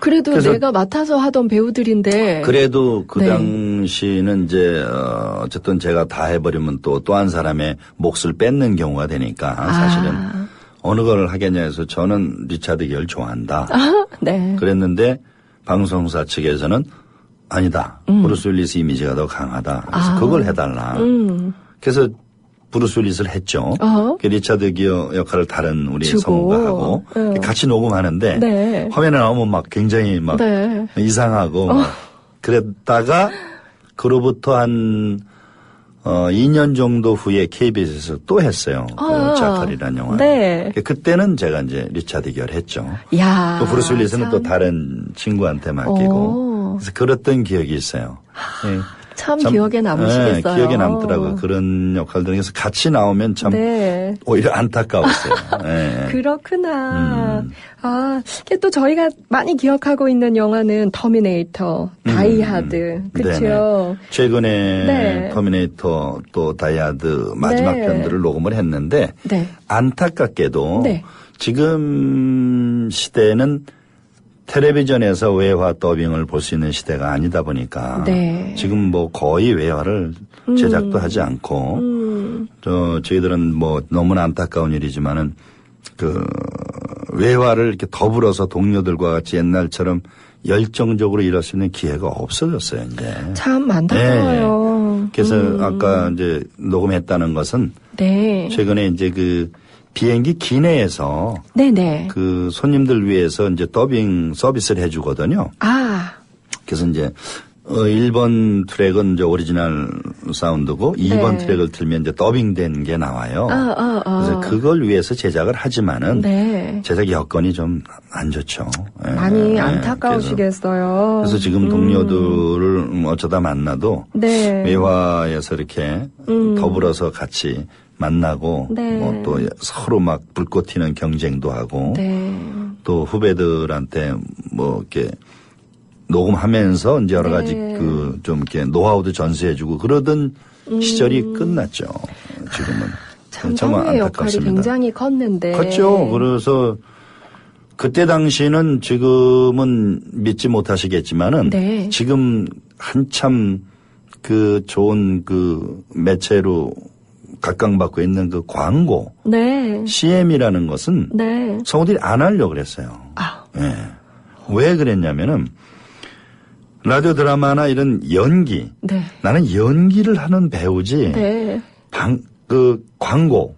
그래도 그래서 내가 맡아서 하던 배우들인데. 그래도 그 네. 당시는 이제 어쨌든 제가 다 해버리면 또 한 사람의 몫을 뺏는 경우가 되니까 사실은 어느 걸 하겠냐 해서 저는 리차드 기어를 좋아한다. 네. 그랬는데 방송사 측에서는 아니다. 브루스 윌리스 이미지가 더 강하다. 그래서 그걸 해달라. 그래서 브루스 윌리스를 했죠. 리차드 기어 역할을 다른 우리 성우가 하고 같이 녹음하는데 네. 화면에 나오면 막 굉장히 막 네. 이상하고 막 그랬다가 그로부터 한 2년 정도 후에 KBS에서 또 했어요. 그 자칼이라는 영화. 네. 그때는 제가 이제 리차드 기어를 했죠. 야, 또 브루스 윌리스는 참. 또 다른 친구한테 맡기고 그래서 그랬던 기억이 있어요. 예. 참 기억에 남으시겠어요. 기억에 남더라고요. 그런 역할들에서 같이 나오면 참 네. 오히려 안타까웠어요. 네. 그렇구나. 이게 또 저희가 많이 기억하고 있는 영화는 터미네이터, 다이하드, 그렇죠. 네네. 최근에 네. 터미네이터 또 다이하드 마지막 네. 편들을 녹음을 했는데 네. 안타깝게도 네. 지금 시대는 텔레비전에서 외화 더빙을 볼 수 있는 시대가 아니다 보니까 네. 지금 뭐 거의 외화를 제작도 하지 않고 저희들은 뭐 너무나 안타까운 일이지만은 그 외화를 이렇게 더불어서 동료들과 같이 옛날처럼 열정적으로 일할 수 있는 기회가 없어졌어요, 이제. 참 안타까워요. 그래서 아까 이제 녹음했다는 것은 네. 최근에 이제 그 비행기 기내에서 네네. 그 손님들 위해서 이제 더빙 서비스를 해주거든요. 그래서 이제 1번 트랙은 이제 오리지널 사운드고 2번 트랙을 틀면 이제 더빙된 게 나와요. 그래서 그걸 위해서 제작을 하지만은 네. 제작 여건이 좀 안 좋죠. 예, 많이 예. 안타까우시겠어요. 그래서 지금 동료들을 어쩌다 만나도 네. 외화에서 이렇게 더불어서 같이 만나고 네. 뭐 또 서로 막 불꽃 튀는 경쟁도 하고 네. 또 후배들한테 뭐 이렇게 녹음하면서 이제 여러 가지 네. 그 좀 이렇게 노하우도 전수해주고 그러던 시절이 끝났죠. 지금은 참 정말 성우의 역할이 안타깝습니다. 굉장히 컸는데. 그렇죠. 그래서 그때 당시는 지금은 믿지 못하시겠지만은 네. 지금 한참 그 좋은 그 매체로 각광받고 있는 그 광고 네. CM이라는 것은 네. 성우들이 안 하려고 그랬어요. 예. 왜 그랬냐면은 라디오 드라마나 이런 연기 네. 나는 연기를 하는 배우지 네. 그 광고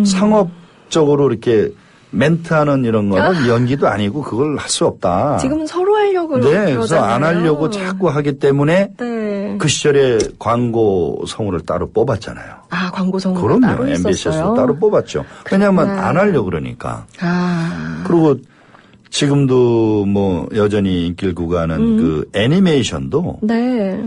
상업적으로 이렇게 멘트하는 이런 거는 연기도 아니고 그걸 할 수 없다. 지금은 서로 하려고 네, 그래서 그러잖아요. 안 하려고 자꾸 하기 때문에 네. 그 시절에 광고 성우를 따로 뽑았잖아요. 광고 성우가 그럼요. 따로 MBC에서 있었어요. 따로 뽑았죠. 왜냐하면 그렇구나. 안 하려고 그러니까. 아. 그리고 지금도 뭐 여전히 인기를 구가하는 그 애니메이션도 네.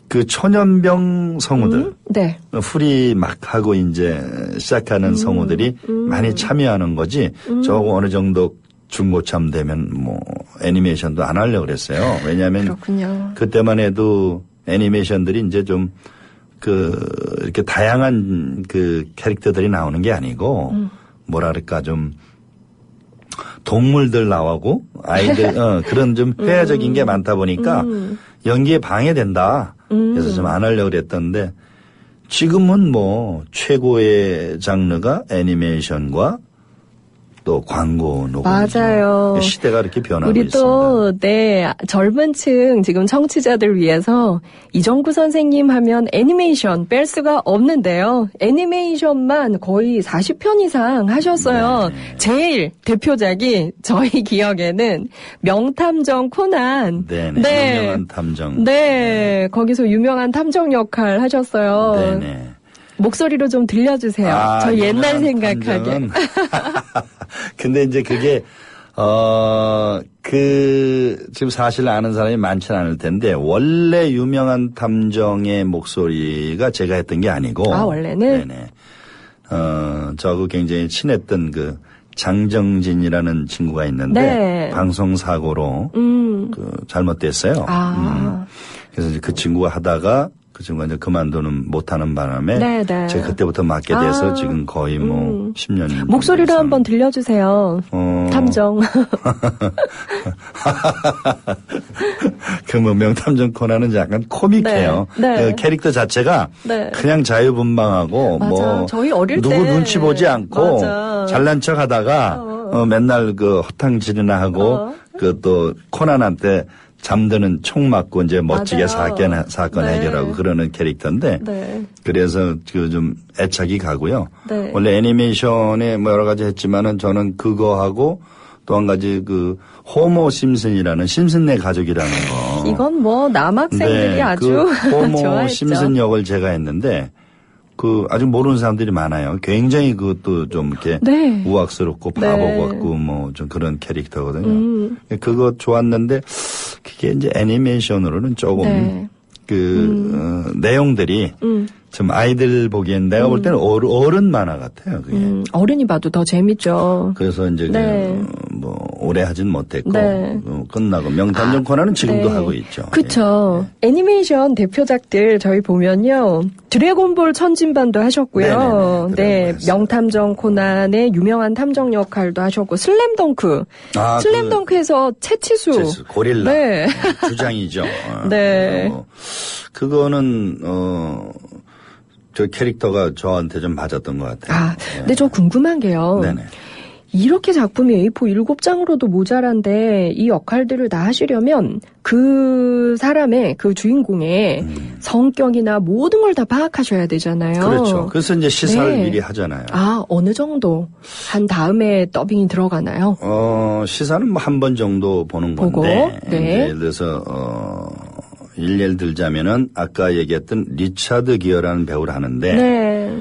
그 초년병 성우들 네. 풀이 막 하고 이제 시작하는 성우들이 많이 참여하는 거지. 저거 어느 정도 중고참 되면 뭐 애니메이션도 안 하려고 그랬어요. 왜냐하면 그렇군요. 그때만 해도 애니메이션들이 이제 좀 이렇게 다양한 그 캐릭터들이 나오는 게 아니고 뭐랄까 좀 동물들 나오고 아이들 그런 좀 회화적인 게 많다 보니까 연기에 방해된다. 그래서 좀 안 하려고 그랬던데 지금은 뭐 최고의 장르가 애니메이션과 또 광고 녹음이죠. 맞아요. 시대가 이렇게 변하고 우리 있습니다. 또, 네, 젊은 층, 지금 청취자들 위해서 이정구 선생님 하면 애니메이션 뺄 수가 없는데요. 애니메이션만 거의 40편 이상 하셨어요. 네. 제일 대표작이 저희 기억에는 명탐정 코난. 네네. 네. 유명한 탐정. 네, 거기서 유명한 탐정 역할 하셨어요. 네네. 목소리로 좀 들려주세요. 저 옛날 유명한 생각하게. 탐정은 근데 이제 그게 지금 사실 아는 사람이 많지는 않을 텐데 원래 유명한 탐정의 목소리가 제가 했던 게 아니고 원래는? 네네. 저하고 굉장히 친했던 그 장정진이라는 친구가 있는데 네. 방송 사고로 잘못됐어요. 그래서 이제 그 친구가 하다가 그 친구가 이제 그만두는 못하는 바람에 네네. 제가 그때부터 맡게 돼서 지금 거의 뭐 10년 목소리로 이상. 한번 들려주세요. 탐정. 그 뭐 명탐정 코난은 약간 코믹해요. 네. 그 캐릭터 자체가 네. 그냥 자유분방하고 맞아. 뭐 저희 어릴 누구 때. 눈치 보지 않고 맞아. 잘난 척하다가 맨날 그 허탕질이나 하고 그 또 코난한테 잠드는 총 맞고 이제 멋지게 맞아요. 사건 네. 해결하고 그러는 캐릭터인데 네. 그래서 그 좀 애착이 가고요. 네. 원래 애니메이션에 뭐 여러 가지 했지만은 저는 그거 하고 또 한 가지 그 호모 심슨이라는 심슨네 가족이라는 거. 이건 뭐 남학생들이 네, 아주 그 호모 좋아했죠. 심슨 역을 제가 했는데 그 아직 모르는 사람들이 많아요. 굉장히 그것도 좀 이렇게 네. 우악스럽고 바보 네. 같고 뭐 좀 그런 캐릭터거든요. 그거 좋았는데 그게 이제 애니메이션으로는 조금 네. 내용들이 좀 아이들 보기엔 내가 볼 때는 어른 만화 같아요. 그게. 어른이 봐도 더 재밌죠. 그래서 이제 네. 오래 하진 못했고 네. 끝나고 명탐정 코난은 지금도 네. 하고 있죠. 그쵸. 애니메이션 대표작들 저희 보면요. 드래곤볼 천진반도 하셨고요. 네네네. 네. 드래곤볼 했어요. 명탐정 코난의 유명한 탐정 역할도 하셨고, 슬램덩크. 아, 슬램덩크에서 채치수. 고릴라 네. 주장이죠. 네. 그거는 저 캐릭터가 저한테 좀 맞았던 것 같아요. 아, 근데 저 궁금한 게요. 네네. 이렇게 작품이 A4 7장으로도 모자란데 이 역할들을 다 하시려면 그 사람의 그 주인공의 성격이나 모든 걸 다 파악하셔야 되잖아요. 그렇죠. 그래서 이제 시사를 네. 미리 하잖아요. 아, 어느 정도 한 다음에 더빙이 들어가나요? 시사는 뭐 한 번 정도 보는 보고, 건데 네. 이제 예를 들어서 예를 들자면은 아까 얘기했던 리차드 기어라는 배우를 하는데 네.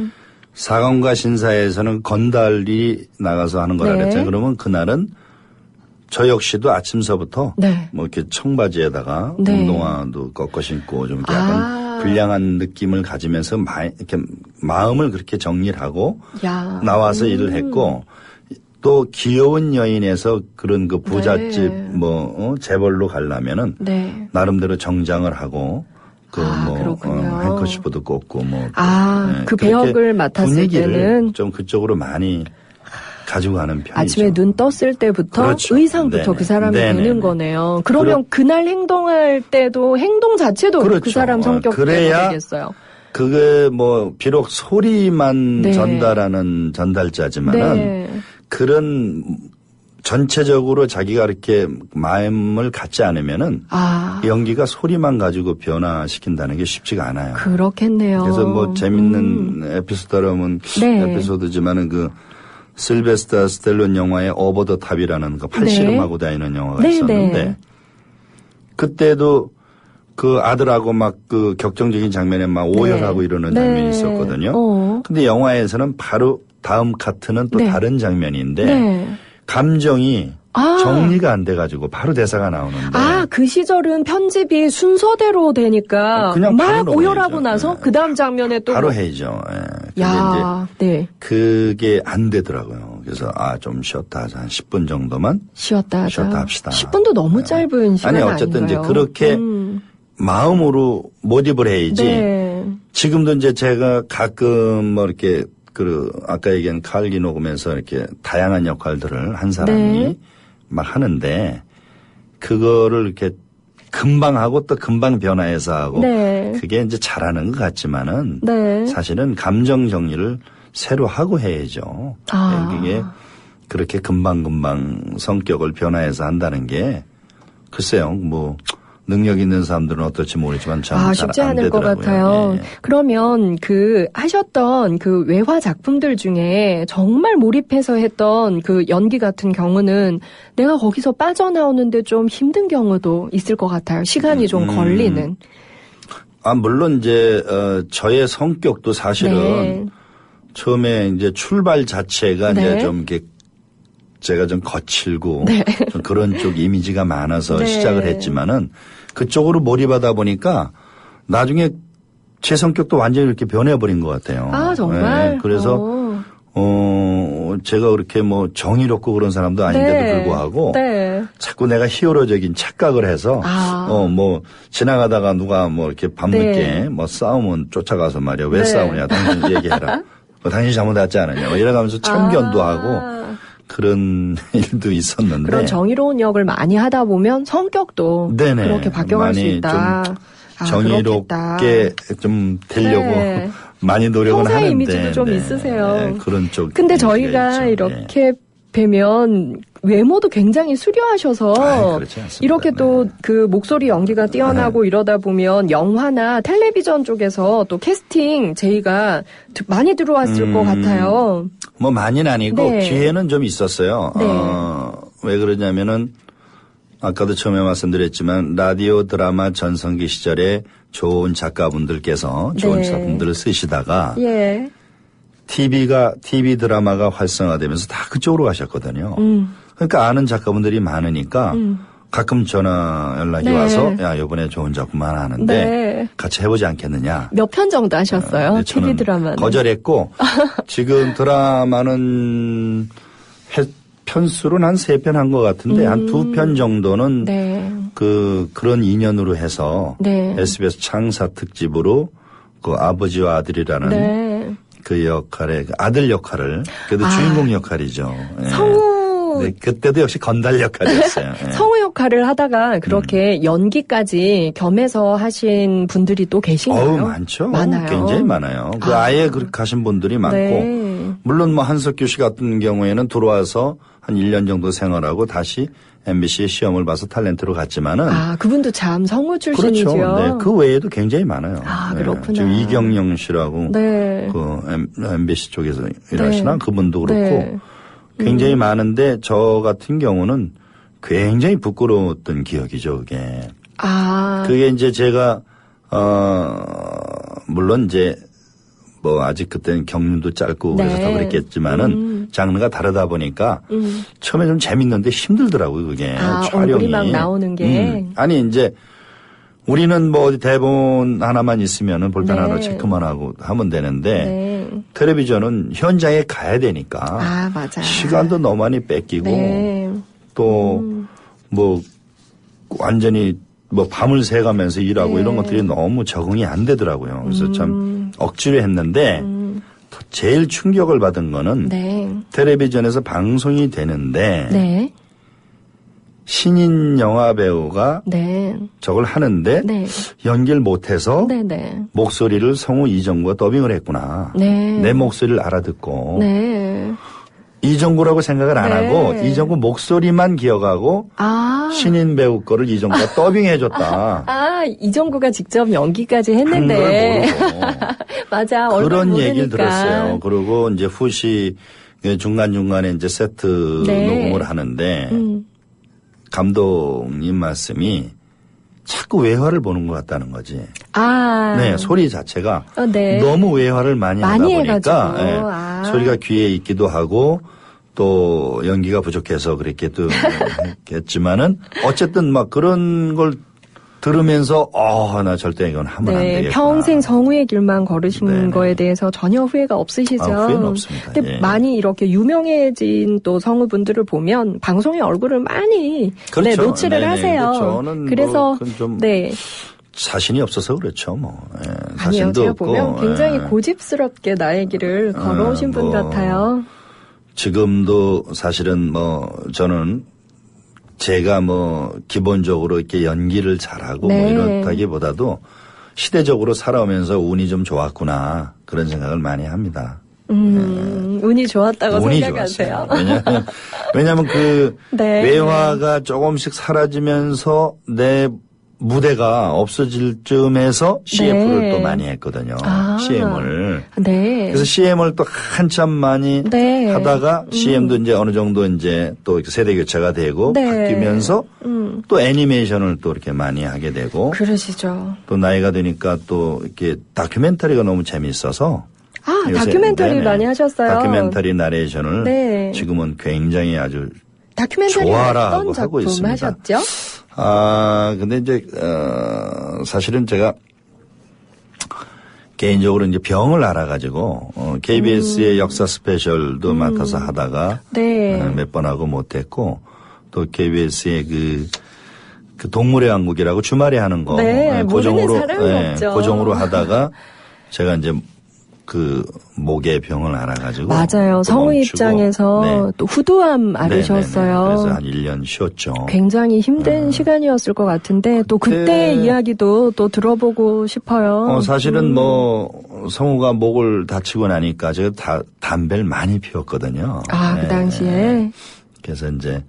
사관과 신사에서는 건달이 나가서 하는 거라 네. 그랬잖아요. 그러면 그날은 저 역시도 아침서부터 네. 뭐 이렇게 청바지에다가 네. 운동화도 꺾어 신고 좀 이렇게 약간 불량한 느낌을 가지면서 이렇게 마음을 그렇게 정리를 하고 야. 나와서 일을 했고 또 귀여운 여인에서 그런 그 부잣집 네. 재벌로 가려면은 네. 나름대로 정장을 하고 그렇군요. 행커시프도 꽂고 그 그렇게 배역을 맡았을 분위기를 때는 좀 그쪽으로 많이 가지고 가는 편이죠. 아침에 눈 떴을 때부터 그렇죠. 의상부터 네네. 그 사람이 네네네. 되는 거네요. 그러면 그날 행동할 때도 행동 자체도 그 그렇죠. 사람 성격대로 그래야 되겠어요. 그게 비록 소리만 네. 전달하는 전달자지만은 네. 그런 전체적으로 자기가 이렇게 마음을 갖지 않으면은 연기가 소리만 가지고 변화시킨다는 게 쉽지가 않아요. 그렇겠네요. 그래서 재밌는 에피소드라면 네. 에피소드지만은 그 실베스타 스텔론 영화의 오버 더 탑이라는 그 팔씨름하고 다니는 영화가 네, 있었는데 네. 그때도 그 아들하고 막 그 격정적인 장면에 막 오열하고 이러는 네. 장면이 있었거든요. 근데 영화에서는 바로 다음 카트는 또 네. 다른 장면인데 네. 감정이 정리가 안 돼가지고 바로 대사가 나오는데 그 시절은 편집이 순서대로 되니까 그냥 바로 막 오열하고 넘어야죠. 나서 네. 그 다음 장면에 또 바로 해야죠. 예. 근데 야, 네. 그게 안 되더라고요. 그래서 좀 쉬었다 하자. 한 10분 정도만 쉬었다 하자. 쉬었다 합시다. 10분도 너무 짧은 시간 아니 어쨌든 아닌가요? 이제 그렇게 마음으로 몰입을 해야지. 네. 지금도 이제 제가 가끔 이렇게 아까 얘기한 칼기 녹음에서 이렇게 다양한 역할들을 한 사람이 네. 막 하는데 그거를 이렇게 금방 하고 또 금방 변화해서 하고 네. 그게 이제 잘하는 것 같지만은 네. 사실은 감정 정리를 새로 하고 해야죠. 그게 그렇게 금방금방 성격을 변화해서 한다는 게 글쎄요, 능력 있는 사람들은 어떨지 모르지만 참 쉽지 잘 안 않을 것 되더라고요. 같아요. 예. 그러면 하셨던 그 외화 작품들 중에 정말 몰입해서 했던 그 연기 같은 경우는 내가 거기서 빠져나오는데 좀 힘든 경우도 있을 것 같아요. 시간이 좀 걸리는. 물론 이제 저의 성격도 사실은 네. 처음에 이제 출발 자체가 네. 이제 좀 이렇게 제가 좀 거칠고 네. 좀 그런 쪽 이미지가 많아서 네. 시작을 했지만은 그쪽으로 몰입하다 보니까 나중에 제 성격도 완전히 이렇게 변해버린 것 같아요. 정말? 네. 그래서 제가 그렇게 정의롭고 그런 사람도 아닌데도 네. 불구하고 네. 자꾸 내가 히어로적인 착각을 해서 지나가다가 누가 이렇게 밤늦게 네. 싸우면 쫓아가서 말이야. 왜 네. 싸우냐? 당신 얘기해라. 당신 잘못하지 않았냐? 이래가면서 참견도 하고 그런 일도 있었는데. 그런 정의로운 역을 많이 하다 보면 성격도 네네. 그렇게 바뀌어갈 수 많이 있다. 좀 정의롭게 좀 되려고 네. 많이 노력은 형사 하는데. 이미지도 좀 있으세요. 네, 그런 쪽. 근데 이미지가 저희가 있죠. 이렇게 뵈면 외모도 굉장히 수려하셔서 그렇지 않습니다. 이렇게 또 그 목소리 연기가 뛰어나고 이러다 보면 영화나 텔레비전 쪽에서 또 캐스팅 제의가 많이 들어왔을 것 같아요. 많이는 아니고 네. 기회는 좀 있었어요. 네. 왜 그러냐면은 아까도 처음에 말씀드렸지만 라디오 드라마 전성기 시절에 좋은 작가분들께서 좋은 네. 작품들을 쓰시다가 예. TV 드라마가 활성화되면서 다 그쪽으로 가셨거든요. 그러니까 아는 작가분들이 많으니까 가끔 전화 연락이 네. 와서 야 이번에 좋은 작품만 하는데 네. 같이 해보지 않겠느냐. 몇 편 정도 하셨어요? 저는 TV 드라마는. 거절했고 지금 드라마는 편수로는 한 3편 한 것 같은데 한 2편 정도는 네. 그런 인연으로 해서 네. SBS 창사 특집으로 그 아버지와 아들이라는 네. 그 역할의 아들 역할을 그래도 주인공 역할이죠. 예. 성우 네, 그때도 역시 건달 역할이었어요. 예. 성우 역할을 하다가 그렇게 연기까지 겸해서 하신 분들이 또 계신가요? 많죠. 많아요. 굉장히 많아요. 아예 그렇게 하신 분들이 많고 네. 물론 뭐 한석규 씨 같은 경우에는 들어와서 한 1년 정도 생활하고 다시 MBC에 시험을 봐서 탈렌트로 갔지만은 그분도 참 성우 출신이죠. 그렇죠. 네, 그 외에도 굉장히 많아요. 그렇구나. 지금 이경영 씨라고 네. 그 MBC 쪽에서 일하시나 네. 그분도 그렇고 네. 굉장히 많은데 저 같은 경우는 굉장히 부끄러웠던 기억이죠, 그게. 그게 이제 제가 물론 이제 뭐 아직 그때는 경륜도 짧고 그래서 더 그랬겠지만은 장르가 다르다 보니까 처음에 좀 재밌는데 힘들더라고요, 그게. 촬영이. 얼굴이 막 나오는 게. 아니 이제 우리는 뭐 어디 대본 하나만 있으면은 볼펜 하나 체크만 하고 하면 되는데 텔레비전은 현장에 가야 되니까 맞아. 시간도 너무 많이 뺏기고 또 뭐 완전히 뭐 밤을 새가면서 일하고 이런 것들이 너무 적응이 안 되더라고요. 그래서 참 억지로 했는데 제일 충격을 받은 거는 텔레비전에서 방송이 되는데 신인 영화 배우가 저걸 하는데 연기를 못해서 목소리를 성우 이정구가 더빙을 했구나. 내 목소리를 알아듣고 이정구라고 생각을 안 하고 이정구 목소리만 기억하고 신인 배우 거를 이정구가 더빙해줬다. 이정구가 직접 연기까지 했는데. 맞아. 그런 얘기를 들었어요. 그리고 이제 후시 중간중간에 이제 세트 녹음을 하는데 감독님 말씀이 자꾸 외화를 보는 것 같다는 거지. 네, 소리 자체가 너무 외화를 많이 하다 보니까 소리가 귀에 있기도 하고 또 연기가 부족해서 그랬겠도 했지만은 어쨌든 막 그런 걸 들으면서 나 절대 이건 하면 안 되겠구나. 평생 성우의 길만 걸으신 거에 대해서 전혀 후회가 없으시죠? 후회는 없습니다. 근데 많이 이렇게 유명해진 또 성우분들을 보면 방송에 얼굴을 많이 노출을 하세요. 저는 그래서 좀 자신이 없어서 그렇죠. 아니요, 자신도 제가 없고. 보면 굉장히 고집스럽게 나의 길을 걸어오신 분 같아요. 지금도 사실은 저는 제가 기본적으로 이렇게 연기를 잘하고 이렇다기보다도 시대적으로 살아오면서 운이 좀 좋았구나 그런 생각을 많이 합니다. 운이 좋았다고 운이 생각하세요? 왜냐하면 그 외화가 조금씩 사라지면서 내 무대가 없어질 쯤에서 CF를 또 많이 했거든요. CM을. 그래서 CM을 또 한참 많이 하다가 CM도 이제 어느 정도 이제 또 세대 교체가 되고 바뀌면서 또 애니메이션을 또 이렇게 많이 하게 되고. 그러시죠. 또 나이가 되니까 또 이렇게 다큐멘터리가 너무 재미있어서. 다큐멘터리 많이 하셨어요. 다큐멘터리 나레이션을 지금은 굉장히 아주 다큐멘터리 어떤 작품 있습니다. 하셨죠? 근데 이제, 사실은 제가 개인적으로 이제 병을 알아가지고, KBS의 역사 스페셜도 맡아서 하다가, 몇 번 하고 못했고, 또 KBS의 그 동물의 왕국이라고 주말에 하는 거, 고정으로 하다가, 제가 이제 그 목의 병을 알아가지고 맞아요. 성우 입장에서 또 후두암 앓으셨어요. 그래서 한 1년 쉬었죠. 굉장히 힘든 시간이었을 것 같은데 또 그때 이야기도 또 들어보고 싶어요. 사실은 성우가 목을 다치고 나니까 제가 담배를 많이 피웠거든요. 그 당시에. 그래서 이제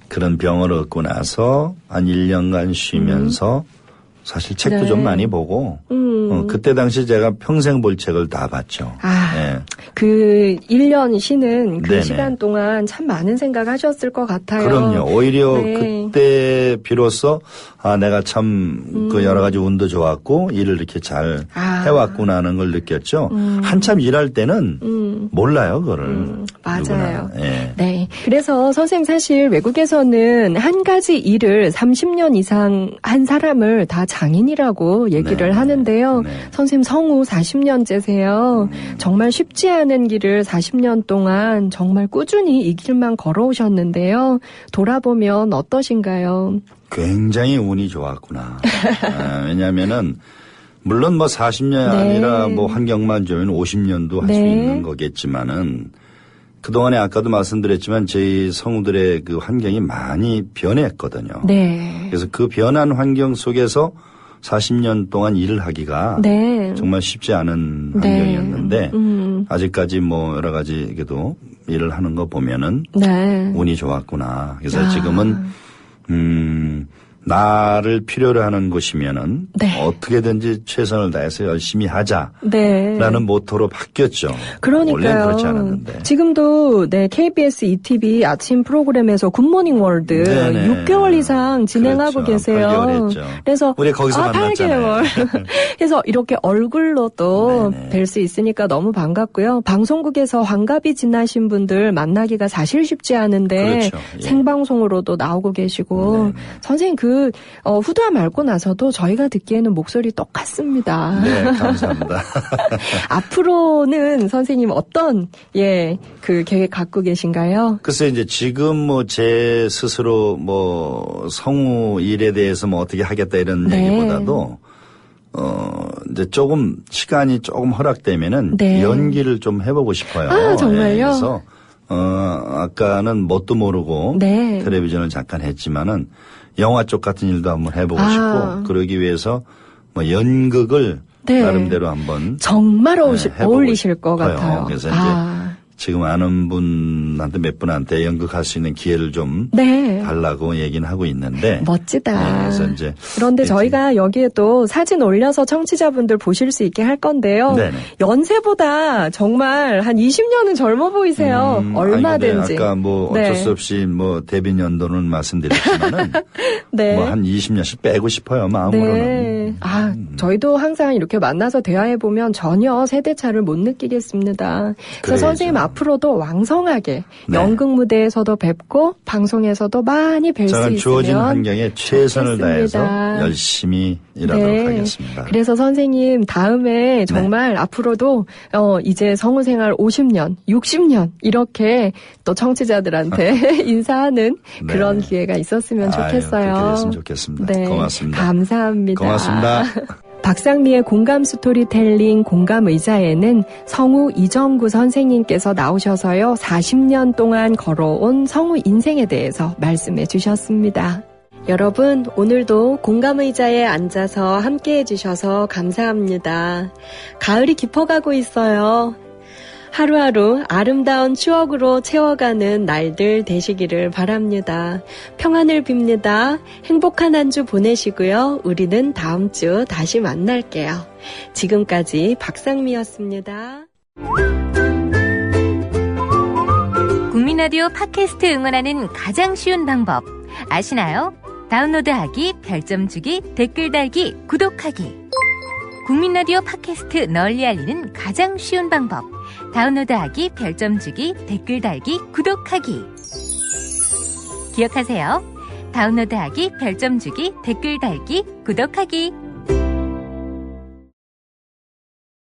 그런 병을 얻고 나서 한 1년간 쉬면서 사실 책도 네. 좀 많이 보고 그때 당시 제가 평생 볼 책을 다 봤죠. 예. 그 1년 쉬는 그 네네. 시간 동안 참 많은 생각하셨을 것 같아요. 그럼요. 오히려 네. 그때 비로소 내가 참 그 여러 가지 운도 좋았고 일을 이렇게 잘 해왔구나 하는 걸 느꼈죠. 한참 일할 때는 몰라요, 그거를. 맞아요. 누구나. 예. 네. 그래서 선생님 사실 외국에서는 한 가지 일을 30년 이상 한 사람을 다 장인이라고 얘기를 네. 하는데요. 네. 선생님 성우 40년째세요. 정말 쉽지 않은 길을 40년 동안 정말 꾸준히 이 길만 걸어오셨는데요. 돌아보면 어떠신가요? 굉장히 운이 좋았구나. 왜냐하면은 물론 뭐 40년이 네. 아니라 뭐 환경만 좋으면 50년도 할 수 네. 있는 거겠지만은 그동안에 아까도 말씀드렸지만 저희 성우들의 그 환경이 많이 변했거든요. 네. 그래서 그 변한 환경 속에서 40년 동안 일을 하기가 네. 정말 쉽지 않은 네. 환경이었는데 아직까지 뭐 여러 가지 그래도 일을 하는 거 보면은 네. 운이 좋았구나. 그래서 지금은 나를 필요로 하는 곳이면은 네. 어떻게든지 최선을 다해서 열심히 하자라는 네. 모토로 바뀌었죠. 그러니까요. 원래 그렇지 않았는데. 지금도 네 KBS ETV 아침 프로그램에서 굿모닝 월드 네네. 6개월 이상 진행하고 그렇죠. 계세요. 8개월 했죠. 그래서 우리 거기서 만났잖아요. 8개월. 그래서 이렇게 얼굴로 또 네네. 뵐 수 있으니까 너무 반갑고요. 방송국에서 환갑이 지나신 분들 만나기가 사실 쉽지 않은데 그렇죠. 예. 생방송으로도 나오고 계시고 선생님 그 후드와 말고 나서도 저희가 듣기에는 목소리 똑같습니다. 네, 감사합니다. 앞으로는 선생님 어떤 그 계획 갖고 계신가요? 글쎄 이제 지금 뭐 제 스스로 뭐 성우 일에 대해서 뭐 어떻게 하겠다 이런 네. 얘기보다도 이제 조금 시간이 조금 허락되면은 네. 연기를 좀 해보고 싶어요. 아, 정말요? 예, 그래서 아까는 뭣도 모르고 네. 텔레비전을 잠깐 했지만은 영화 쪽 같은 일도 한번 해보고 싶고 그러기 위해서 뭐 연극을 네. 나름대로 한번 정말 해보고 어울리실 것 싶어요. 같아요. 그래서 이제 지금 아는 분한테 몇 분한테 연극할 수 있는 기회를 좀 네. 달라고 얘기는 하고 있는데. 멋지다. 네, 그래서 이제 그런데 저희가 여기에 또 사진 올려서 청취자분들 보실 수 있게 할 건데요. 네네. 연세보다 정말 한 20년은 젊어 보이세요. 얼마든지. 아니, 근데 아까 뭐 어쩔 네. 수 없이 뭐 데뷔 연도는 말씀드렸지만은 네. 뭐 한 20년씩 빼고 싶어요, 마음으로는. 네. 저희도 항상 이렇게 만나서 대화해보면 전혀 세대차를 못 느끼겠습니다. 그래서 그래야죠. 선생님 앞으로도 왕성하게 네. 연극 무대에서도 뵙고 방송에서도 많이 뵐 수 저는 있으면 주어진 환경에 최선을 다해서 좋겠습니다. 열심히 일하도록 네. 하겠습니다. 그래서 선생님 다음에 정말 앞으로도 이제 성우 생활 50년, 60년 이렇게 또 청취자들한테 인사하는 네. 그런 기회가 있었으면 좋겠어요. 그렇게 됐으면 좋겠습니다. 네. 고맙습니다. 감사합니다. 고맙습니다. 박상미의 공감 스토리텔링 공감 의자에는 성우 이정구 선생님께서 나오셔서요 40년 동안 걸어온 성우 인생에 대해서 말씀해 주셨습니다. 여러분 오늘도 공감 의자에 앉아서 함께해 주셔서 감사합니다. 가을이 깊어가고 있어요. 하루하루 아름다운 추억으로 채워가는 날들 되시기를 바랍니다. 평안을 빕니다. 행복한 한 주 보내시고요. 우리는 다음 주 다시 만날게요. 지금까지 박상미였습니다. 국민라디오 팟캐스트 응원하는 가장 쉬운 방법 아시나요? 다운로드하기, 별점 주기, 댓글 달기, 구독하기. 국민라디오 팟캐스트 널리 알리는 가장 쉬운 방법 다운로드하기, 별점 주기, 댓글 달기, 구독하기. 기억하세요. 다운로드하기, 별점 주기, 댓글 달기, 구독하기.